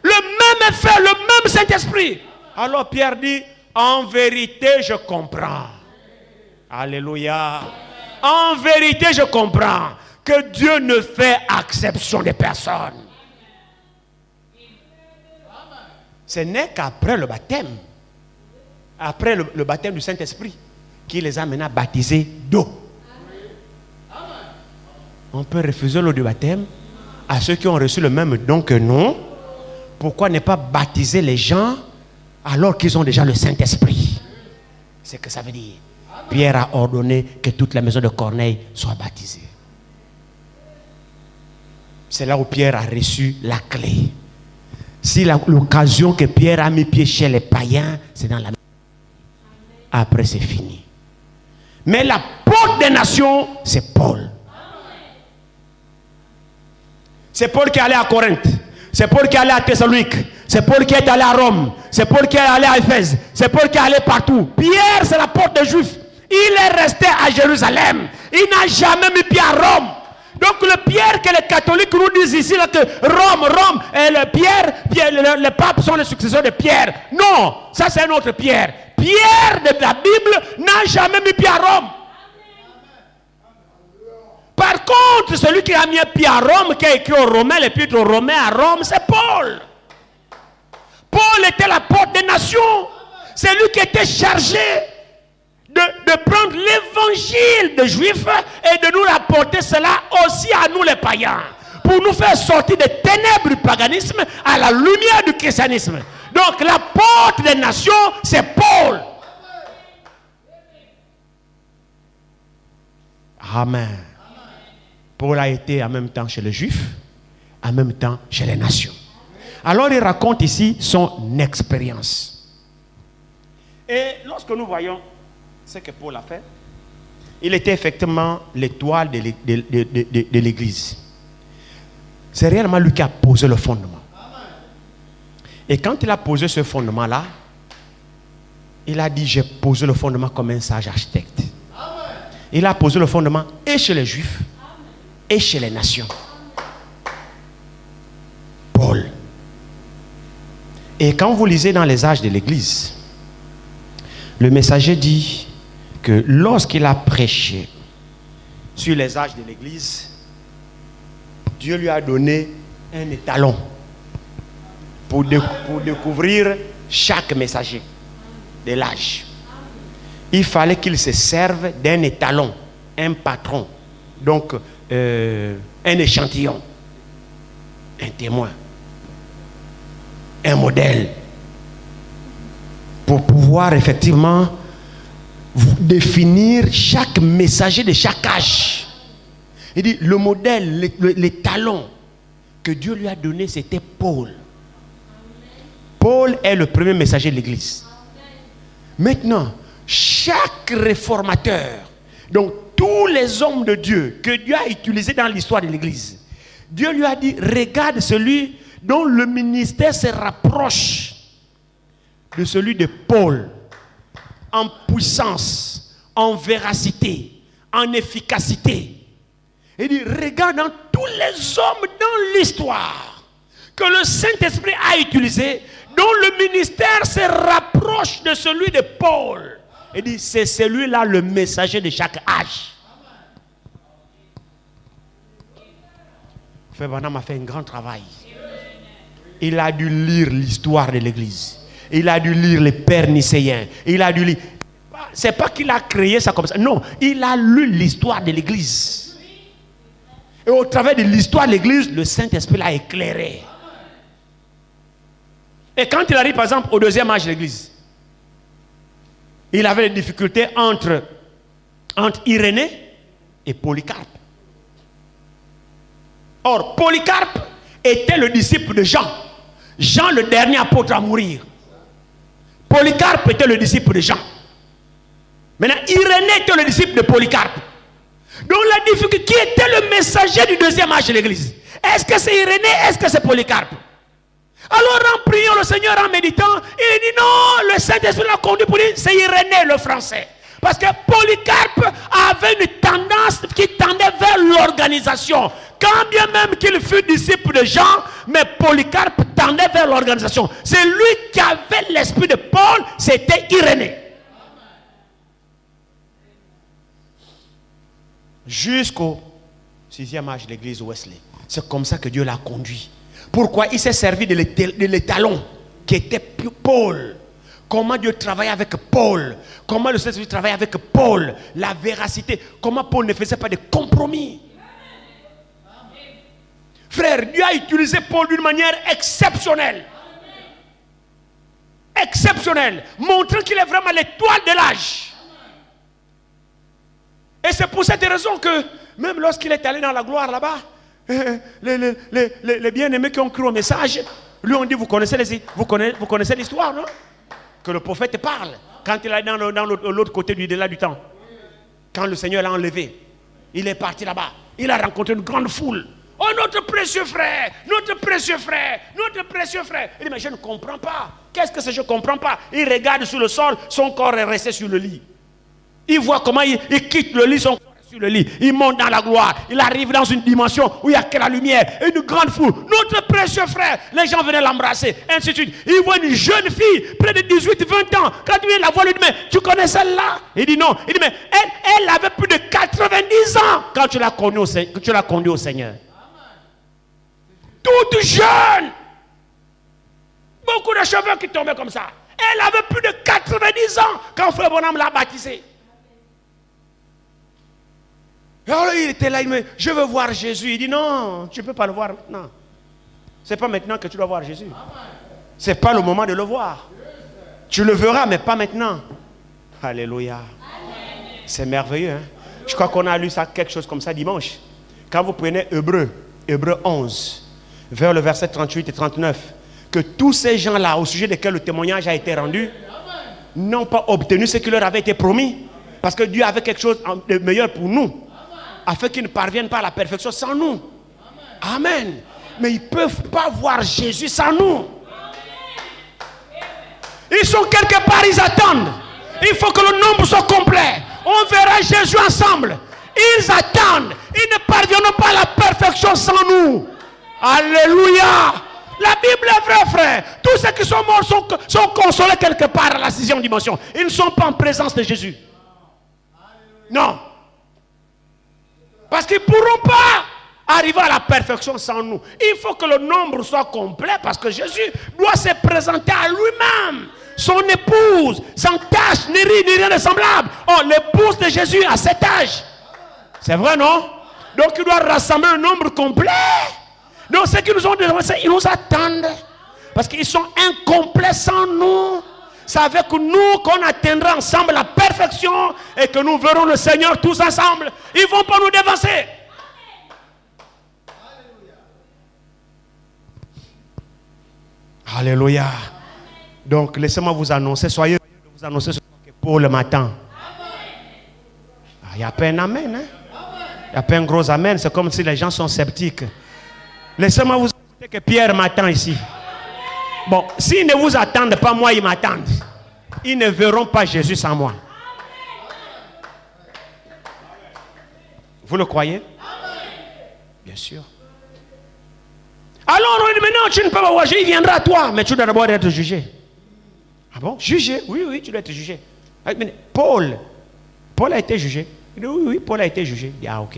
Le même effet, le même Saint-Esprit. Alors Pierre dit, en vérité je comprends. Alléluia. En vérité je comprends que Dieu ne fait exception des personnes. Ce n'est qu'après le baptême, après le baptême du Saint-Esprit, qu'il les a maintenant baptisés d'eau. On peut refuser l'eau du baptême à ceux qui ont reçu le même don que nous. Pourquoi ne pas baptiser les gens alors qu'ils ont déjà le Saint-Esprit? C'est ce que ça veut dire. Pierre a ordonné que toute la maison de Corneille soit baptisée. C'est là où Pierre a reçu la clé. Si l'occasion que Pierre a mis pied chez les païens, c'est dans la maison. Après c'est fini. Mais la porte des nations, c'est Paul. C'est Paul qui est allé à Corinthe. C'est Paul qui est allé à Thessalonique. C'est Paul qui est allé à Rome. C'est Paul qui est allé à Éphèse. C'est Paul qui est allé partout. Pierre, c'est la porte des Juifs. Il est resté à Jérusalem. Il n'a jamais mis pied à Rome. Donc le Pierre que les catholiques nous disent ici, là, que Rome, et le Pierre, les papes sont les successeurs de Pierre. Non, ça c'est un autre Pierre. Pierre de la Bible n'a jamais mis pied à Rome. Par contre, celui qui a mis pied à Rome, qui a écrit aux Romains, l'épître aux Romains à Rome, c'est Paul. Paul était la porte des nations. C'est lui qui était chargé de prendre l'évangile des Juifs et de nous rapporter cela aussi à nous les païens. Pour nous faire sortir des ténèbres du paganisme à la lumière du christianisme. Donc la porte des nations, c'est Paul. Amen. Paul a été en même temps chez les Juifs, en même temps chez les nations. Alors il raconte ici son expérience. Et lorsque nous voyons ce que Paul a fait, il était effectivement l'étoile de l'église. C'est réellement lui qui a posé le fondement. Et quand il a posé ce fondement-là, il a dit, j'ai posé le fondement comme un sage architecte. Il a posé le fondement et chez les Juifs et chez les nations. Paul. Et quand vous lisez dans les âges de l'église, le messager dit que lorsqu'il a prêché sur les âges de l'église, Dieu lui a donné un étalon pour découvrir chaque messager de l'âge. Il fallait qu'il se serve d'un étalon, un patron, donc un échantillon, un témoin, un modèle, pour pouvoir effectivement définir chaque messager de chaque âge. Il dit, le modèle, l'étalon que Dieu lui a donné, c'était Paul. Paul est le premier messager de l'église. Maintenant, chaque réformateur, donc tous les hommes de Dieu que Dieu a utilisés dans l'histoire de l'église, Dieu lui a dit, regarde celui dont le ministère se rapproche de celui de Paul, en puissance, en véracité, en efficacité. Il dit, regarde dans tous les hommes dans l'histoire que le Saint-Esprit a utilisé, dont le ministère se rapproche de celui de Paul. Il dit, c'est celui-là le messager de chaque âge. Frère Branham a fait un grand travail. Il a dû lire l'histoire de l'Église. Il a dû lire les pères nicéens. Il a dû lire. C'est pas qu'il a créé ça comme ça. Non, il a lu l'histoire de l'Église. Et au travers de l'histoire de l'Église, le Saint-Esprit l'a éclairé. Et quand il arrive par exemple au deuxième âge de l'Église, il avait des difficultés entre Irénée et Polycarpe. Or, Polycarpe était le disciple de Jean. Jean, le dernier apôtre à mourir. Polycarpe était le disciple de Jean. Maintenant, Irénée était le disciple de Polycarpe. Donc la difficulté, qui était le messager du deuxième âge de l'Église? Est-ce que c'est Irénée? Est-ce que c'est Polycarpe? Alors en priant le Seigneur, en méditant, il dit non, le Saint-Esprit l'a conduit pour dire, c'est Irénée le français. Parce que Polycarpe avait une tendance qui tendait vers l'organisation. Quand bien même qu'il fut disciple de Jean, mais Polycarpe tendait vers l'organisation. C'est lui qui avait l'esprit de Paul, c'était Irénée. Jusqu'au 6e âge de l'église Wesley. C'est comme ça que Dieu l'a conduit. Pourquoi? Il s'est servi de l'étalon qui était Paul. Comment Dieu travaillait avec Paul. Comment le Saint-Esprit travaillait avec Paul. La véracité. Comment Paul ne faisait pas de compromis. Frère, Dieu a utilisé Paul d'une manière exceptionnelle. Exceptionnelle. Montrant qu'il est vraiment l'étoile de l'âge. Et c'est pour cette raison que, même lorsqu'il est allé dans la gloire là-bas, les bien-aimés qui ont cru au message, lui ont dit, vous connaissez l'histoire, non? Que le prophète parle. Quand il est dans l'autre côté du delà du temps. Quand le Seigneur l'a enlevé, il est parti là-bas. Il a rencontré une grande foule. Oh, notre précieux frère, notre précieux frère, notre précieux frère. Il dit, mais je ne comprends pas. Qu'est-ce que c'est, je ne comprends pas? Il regarde sur le sol, son corps est resté sur le lit. Il voit comment il quitte le lit, son corps est sur le lit. Il monte dans la gloire. Il arrive dans une dimension où il n'y a que la lumière. Et une grande foule. Notre précieux frère. Les gens venaient l'embrasser. Ainsi de suite. Il voit une jeune fille, près de 18-20 ans. Quand il vient la voir, il lui dit, mais tu connais celle-là? Il dit non. Il dit, mais elle avait plus de 90 ans quand tu l'as conduit au Seigneur. Toute jeune. Beaucoup de cheveux qui tombaient comme ça. Elle avait plus de 90 ans quand Frère Branham l'a baptisé. Alors il était là, il me dit, je veux voir Jésus. Il dit non, tu ne peux pas le voir maintenant. Ce n'est pas maintenant que tu dois voir Jésus. Ce n'est pas le moment de le voir. Tu le verras, mais pas maintenant. Alléluia. C'est merveilleux. Hein? Je crois qu'on a lu ça, quelque chose comme ça dimanche. Quand vous prenez Hébreu 11, vers le verset 38 et 39, que tous ces gens-là, au sujet desquels le témoignage a été rendu, n'ont pas obtenu ce qui leur avait été promis. Parce que Dieu avait quelque chose de meilleur pour nous. Afin qu'ils ne parviennent pas à la perfection sans nous. Amen. Mais ils ne peuvent pas voir Jésus sans nous. Ils sont quelque part, ils attendent. Il faut que le nombre soit complet. On verra Jésus ensemble. Ils attendent. Ils ne parviennent pas à la perfection sans nous. Alléluia. La Bible est vraie, frère. Tous ceux qui sont morts sont consolés quelque part à la 6e dimension. Ils ne sont pas en présence de Jésus. Non. Parce qu'ils ne pourront pas arriver à la perfection sans nous. Il faut que le nombre soit complet parce que Jésus doit se présenter à lui-même. Son épouse, sans tache, ni rien de semblable. Oh, l'épouse de Jésus a cet âge. C'est vrai, non? Donc il doit rassembler un nombre complet. Donc ceux qui nous ont dénoncé, ils nous attendent. Parce qu'ils sont incomplets sans nous. C'est avec nous qu'on atteindra ensemble la perfection et que nous verrons le Seigneur tous ensemble. Ils ne vont pas nous dévancer. Alléluia. Donc laissez-moi vous annoncer, soyez heureux de vous annoncer ce que pour le matin. Il n'y a pas un amen. Hein? Il n'y a pas un gros amen. C'est comme si les gens sont sceptiques. Laissez-moi vous annoncer que Pierre m'attend ici. Bon, s'ils ne vous attendent pas, moi, ils m'attendent. Ils ne verront pas Jésus sans moi. Vous le croyez? Bien sûr. Alors on dit maintenant tu ne peux pas voir, il viendra à toi, mais tu dois d'abord être jugé. Ah bon? Jugé? Oui, tu dois être jugé. Paul a été jugé. Il dit oui, Paul a été jugé. Il dit ah ok.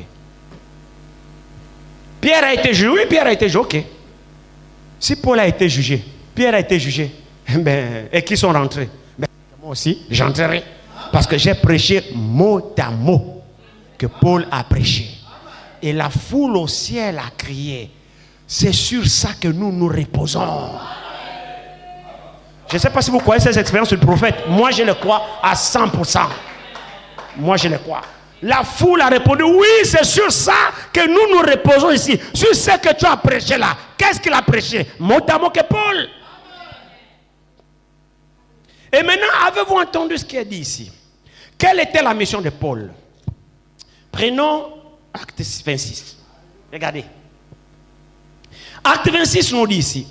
Pierre a été jugé, oui, Pierre a été jugé, ok. Si Paul a été jugé, Pierre a été jugé, et qui sont rentrés, moi aussi, j'entrerai. Parce que j'ai prêché mot à mot que Paul a prêché. Et la foule au ciel a crié. C'est sur ça que nous nous reposons. Je ne sais pas si vous croyez ces expériences du prophète. Moi, je le crois à 100%. Moi, je le crois. La foule a répondu, oui, c'est sur ça que nous nous reposons ici. Sur ce que tu as prêché là. Qu'est-ce qu'il a prêché? Mot à mot que Paul. Et maintenant, avez-vous entendu ce qui est dit ici? Quelle était la mission de Paul? Prenons Acte 26. Regardez. Acte 26 nous dit ici.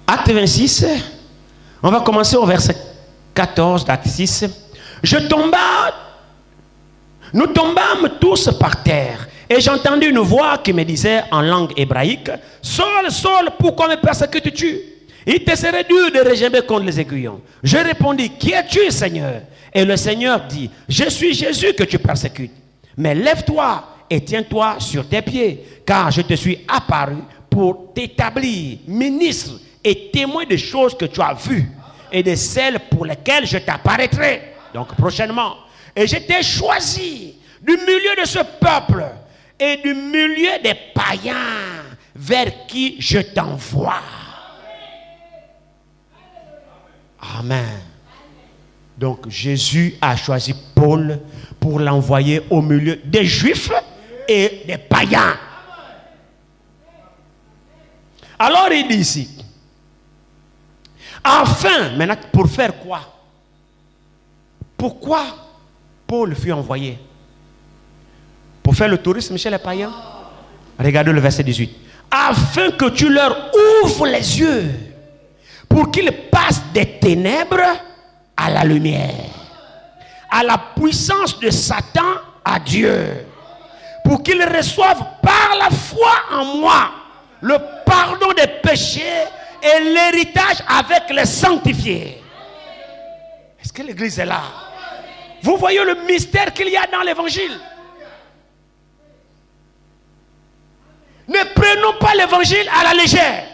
Acte 26, on va commencer au verset 14 d'acte 6. Nous tombâmes tous par terre. Et j'entendis une voix qui me disait en langue hébraïque, Saul, Saul, pourquoi me persécutes-tu? Il te serait dur de regimber contre les aiguillons. Je répondis, qui es-tu, Seigneur? Et le Seigneur dit, je suis Jésus que tu persécutes. Mais lève-toi et tiens-toi sur tes pieds, car je te suis apparu pour t'établir ministre et témoin des choses que tu as vues et de celles pour lesquelles je t'apparaîtrai. Donc prochainement. Et je t'ai choisi du milieu de ce peuple et du milieu des païens vers qui je t'envoie. Amen. Donc Jésus a choisi Paul pour l'envoyer au milieu des Juifs et des païens. Alors il dit ici, enfin, maintenant pour faire quoi? Pourquoi Paul fut envoyé? Pour faire le tourisme chez les païens? Regardez le verset 18. Afin que tu leur ouvres les yeux, pour qu'ils passent des ténèbres à la lumière, à la puissance de Satan à Dieu, pour qu'ils reçoivent par la foi en moi le pardon des péchés et l'héritage avec les sanctifiés. Est-ce que l'église est là? Vous voyez le mystère qu'il y a dans l'évangile. Ne prenons pas l'évangile à la légère.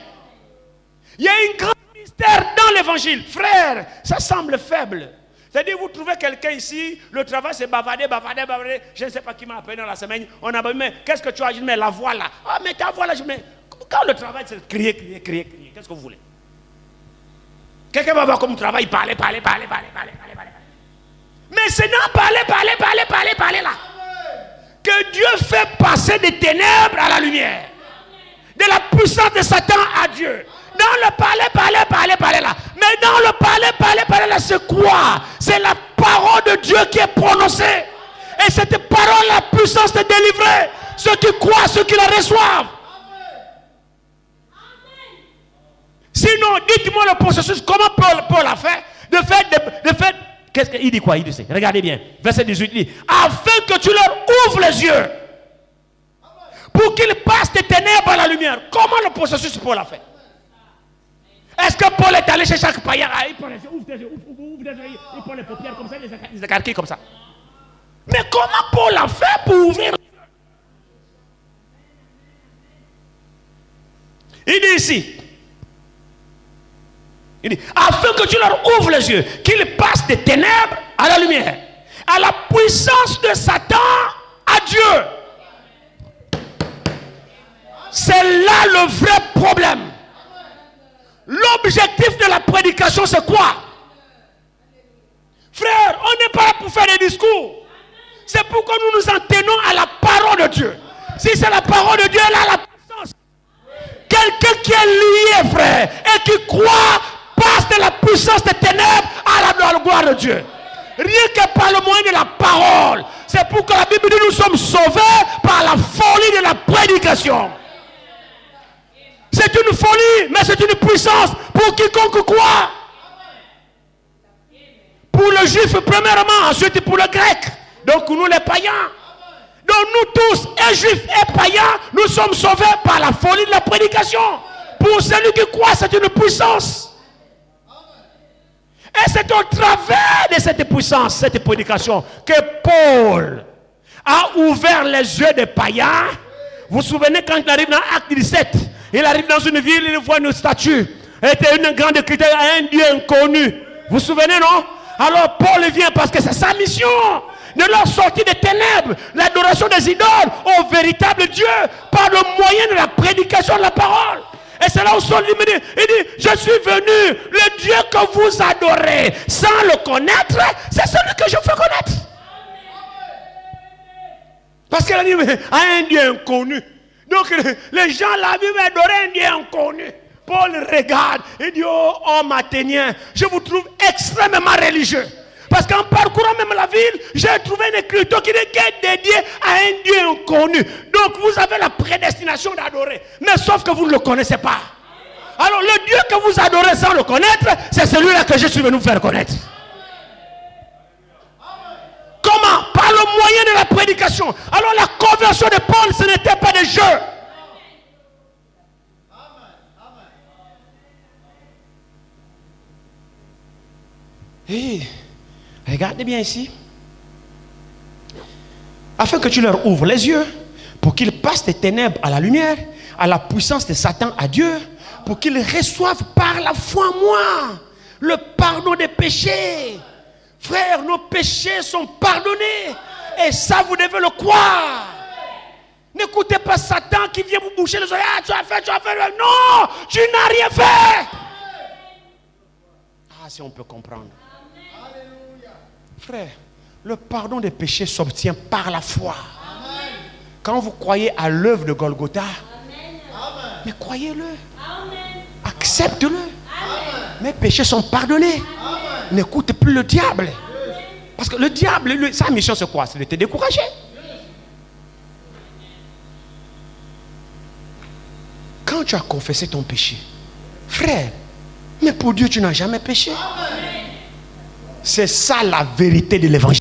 Il y a un grand mystère dans l'évangile. Frère, ça semble faible. C'est-à-dire, vous trouvez quelqu'un ici, le travail c'est bavarder. Je ne sais pas qui m'a appelé dans la semaine. On a dit, mais qu'est-ce que tu as dit? Mais la voix là. Ah, mais ta voix là, je mets. Quand le travail c'est crier. Qu'est-ce que vous voulez? Quelqu'un va voir comme travail, parler. Mais c'est dans parler là que Dieu fait passer des ténèbres à la lumière, de la puissance de Satan à Dieu. Dans le parler là. Mais dans le parler là, c'est quoi? C'est la parole de Dieu qui est prononcée. Et cette parole, la puissance de délivrer ceux qui croient, ceux qui la reçoivent. Sinon, dites-moi le processus, comment Paul a fait de faire qu'est-ce qu'il dit quoi? Il dit, regardez bien, verset 18, il dit, afin que tu leur ouvres les yeux, pour qu'ils passent des ténèbres à la lumière. Comment le processus Paul a fait? Est-ce que Paul est allé chez chaque païen? Il prend les yeux, ouvre les yeux, il prend les paupières comme ça, les écarquilles comme ça. Mais comment Paul a fait pour ouvrir? Il dit ici, il dit, afin que tu leur ouvres les yeux, qu'ils passent des ténèbres à la lumière, à la puissance de Satan à Dieu. C'est là le vrai problème. L'objectif de la prédication, c'est quoi? Frère, on n'est pas là pour faire des discours. C'est pourquoi nous nous en tenons à la parole de Dieu. Si c'est la parole de Dieu, elle a la puissance. Quelqu'un qui est lié, frère, et qui croit, passe de la puissance des ténèbres à la gloire de Dieu. Rien que par le moyen de la parole. C'est pourquoi la Bible dit nous sommes sauvés par la folie de la prédication. C'est une folie, mais c'est une puissance pour quiconque croit. Pour le juif premièrement, ensuite pour le grec. Donc nous les païens. Donc nous tous, et juifs et païens, nous sommes sauvés par la folie de la prédication. Pour celui qui croit, c'est une puissance. Et c'est au travers de cette puissance, cette prédication, que Paul a ouvert les yeux des païens. Vous vous souvenez quand il arrive dans Acte 17, il arrive dans une ville, il voit une statue. Elle était une grande critère à un Dieu inconnu. Vous vous souvenez, non? Alors Paul vient parce que c'est sa mission de leur sortir des ténèbres, l'adoration des idoles au véritable Dieu par le moyen de la prédication de la parole. Et c'est là où Saul dit, il dit, je suis venu, le Dieu que vous adorez sans le connaître, c'est celui que je fais connaître. Parce qu'elle a dit, à un Dieu inconnu. Donc les gens la vivent adorer un Dieu inconnu. Paul regarde et dit, oh homme athénien, je vous trouve extrêmement religieux. Parce qu'en parcourant même la ville, j'ai trouvé une écriture qui est dédiée à un Dieu inconnu. Donc vous avez la prédestination d'adorer. Mais sauf que vous ne le connaissez pas. Alors le Dieu que vous adorez sans le connaître, c'est celui-là que je suis venu vous faire connaître. Comment? Par le moyen de la prédication. Alors la conversion de Paul, ce n'était pas des jeux. Hey, regardez bien ici. Afin que tu leur ouvres les yeux, pour qu'ils passent des ténèbres à la lumière, à la puissance de Satan à Dieu, pour qu'ils reçoivent par la foi moi le pardon des péchés. Frères, nos péchés sont pardonnés. Et ça, vous devez le croire. N'écoutez pas Satan qui vient vous boucher les oreilles. Ah, tu as fait. Non, tu n'as rien fait. Ah, si on peut comprendre. Frère, le pardon des péchés s'obtient par la foi. Amen. Quand vous croyez à l'œuvre de Golgotha, amen, mais croyez-le. Accepte-le. Mes péchés sont pardonnés. N'écoute plus le diable. Parce que le diable, sa mission c'est quoi? C'est de te décourager. Quand tu as confessé ton péché, frère, mais pour Dieu tu n'as jamais péché. C'est ça la vérité de l'évangile.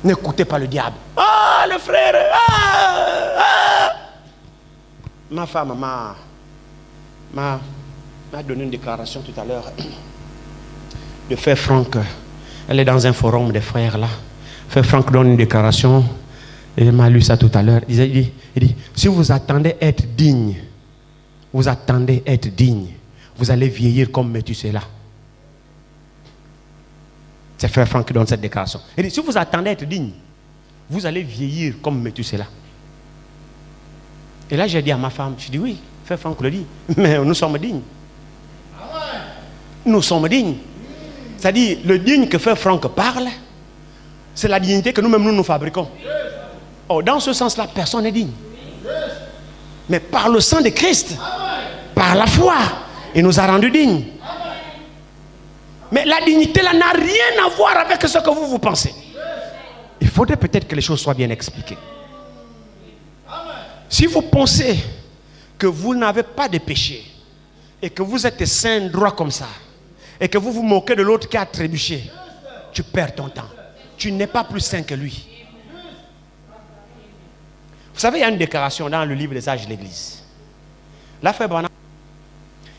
N'écoutez pas le diable. Ah, le frère. Ma femme m'a donné une déclaration tout à l'heure. Le frère Franck, elle est dans un forum des frères là. Frère Franck donne une déclaration. Et il m'a lu ça tout à l'heure. Il dit, si vous attendez être digne, vous allez vieillir comme Méthusela. C'est frère Franck qui donne cette déclaration. Il dit, si vous attendez être digne, vous allez vieillir comme Méthusela. Et là, j'ai dit à ma femme, je dis oui, frère Franck le dit, mais nous sommes dignes. Nous sommes dignes. C'est-à-dire, le digne que frère Franck parle, c'est la dignité que nous-mêmes nous fabriquons. Oh, dans ce sens-là, personne n'est digne. Mais par le sang de Christ, par la foi, il nous a rendus dignes. Mais la dignité là n'a rien à voir avec ce que vous pensez. Il faudrait peut-être que les choses soient bien expliquées. Si vous pensez que vous n'avez pas de péché et que vous êtes saint droit comme ça et que vous vous moquez de l'autre qui a trébuché, tu perds ton temps. Tu n'es pas plus saint que lui. Vous savez, il y a une déclaration dans le livre des Sages de l'Église. La frère Branham,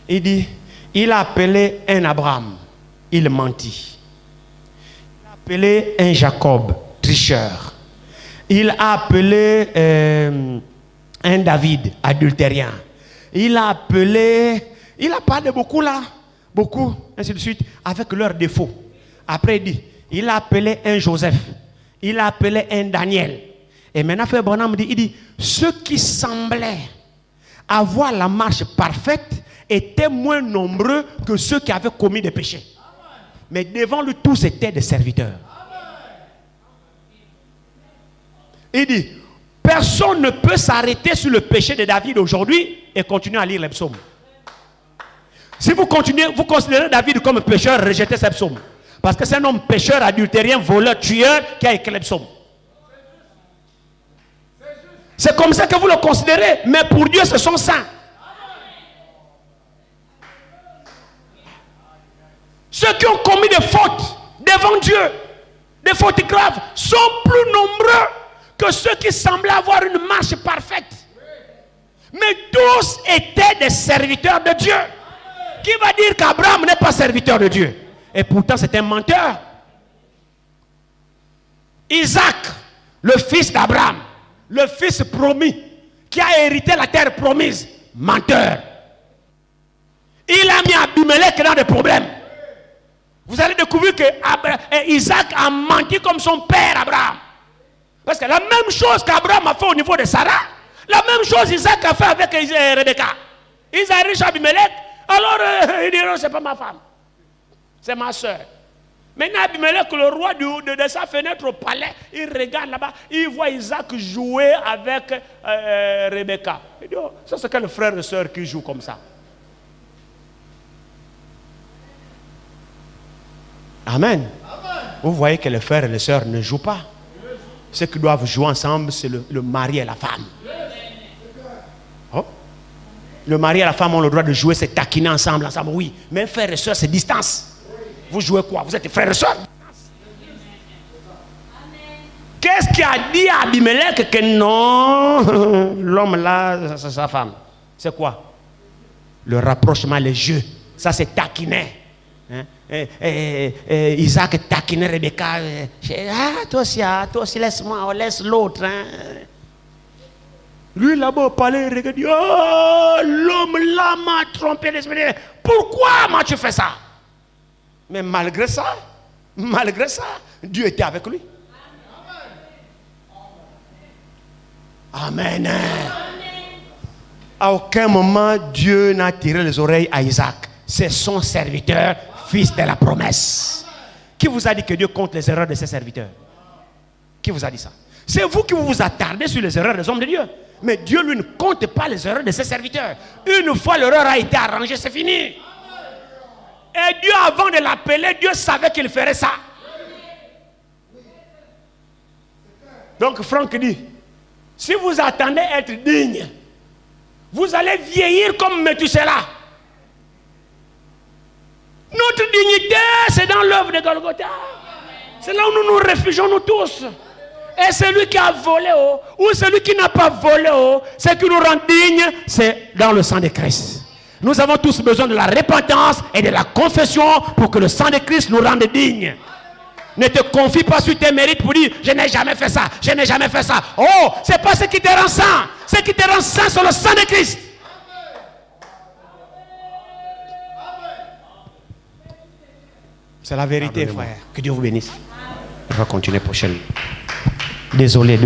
il dit, il a appelé un Abraham, il mentit. Il a appelé un Jacob, tricheur. Il a appelé un David, adultérien. Il a parlé beaucoup là, beaucoup, ainsi de suite, avec leurs défauts. Après, il dit, il a appelé un Joseph. Il a appelé un Daniel. Et maintenant, frère Branham dit, il dit, ceux qui semblaient avoir la marche parfaite étaient moins nombreux que ceux qui avaient commis des péchés. Mais devant lui, tous étaient des serviteurs. Il dit, personne ne peut s'arrêter sur le péché de David aujourd'hui et continuer à lire les psaumes. Si vous continuez, vous considérez David comme pécheur, rejetez ces psaumes. Parce que c'est un homme pécheur, adultérien, voleur, tueur qui a écrit les psaumes. C'est comme ça que vous le considérez, mais pour Dieu, ce sont saints. Ceux qui ont commis des fautes devant Dieu, des fautes graves, sont plus nombreux que ceux qui semblaient avoir une marche parfaite. Mais tous étaient des serviteurs de Dieu. Qui va dire qu'Abraham n'est pas serviteur de Dieu? Et pourtant c'est un menteur. Isaac, le fils d'Abraham, le fils promis, qui a hérité la terre promise, menteur. Il a mis Abimelech dans des problèmes. Vous allez découvrir que Isaac a menti comme son père Abraham. Parce que la même chose qu'Abraham a fait au niveau de Sarah, la même chose Isaac a fait avec Rebecca. Ils ont riche Abimelech, alors il dit non, c'est pas ma femme, c'est ma soeur. Maintenant Abimelech, le roi de sa fenêtre au palais, il regarde là-bas, il voit Isaac jouer avec Rebecca. Il dit oh, ça c'est quel frère et soeur qui joue comme ça? Amen. Vous voyez que les frères et les sœurs ne jouent pas. Ceux qui doivent jouer ensemble, c'est le mari et la femme. Oh. Le mari et la femme ont le droit de jouer, c'est taquiner ensemble. Oui, mais frères et sœurs, c'est distance. Vous jouez quoi? Vous êtes frères et sœurs? Qu'est-ce qui a dit à Abimelech que non, l'homme là, c'est sa femme? C'est quoi? Le rapprochement, les jeux. Ça, c'est taquiner. Hein? Isaac taquinait Rebecca. Toi aussi, laisse-moi, on laisse l'autre. Hein? Lui là-bas au palais, il regarde, oh, l'homme là m'a trompé. Pourquoi m'as-tu fait ça? Mais malgré ça, Dieu était avec lui. Amen. À aucun moment, Dieu n'a tiré les oreilles à Isaac. C'est son serviteur, fils de la promesse. Qui vous a dit que Dieu compte les erreurs de ses serviteurs? Qui vous a dit ça? C'est vous qui vous attardez sur les erreurs des hommes de Dieu. Mais Dieu, lui, ne compte pas les erreurs de ses serviteurs. Une fois l'erreur a été arrangée, c'est fini. Et Dieu, avant de l'appeler, Dieu savait qu'il ferait ça. Donc Franck dit, si vous attendez être digne, vous allez vieillir comme Méthusela. Notre dignité, c'est dans l'œuvre de Golgotha. C'est là où nous nous réfugions, nous tous. Et celui qui a volé ou celui qui n'a pas volé ce qui nous rend dignes, c'est dans le sang de Christ. Nous avons tous besoin de la repentance et de la confession pour que le sang de Christ nous rende dignes. Ne te confie pas sur tes mérites pour dire je n'ai jamais fait ça, je n'ai jamais fait ça. Oh, c'est pas ce qui te rend saint. Ce qui te rend saint, c'est le sang de Christ. C'est la vérité, frère. Que Dieu vous bénisse. On va continuer prochainement. Désolé.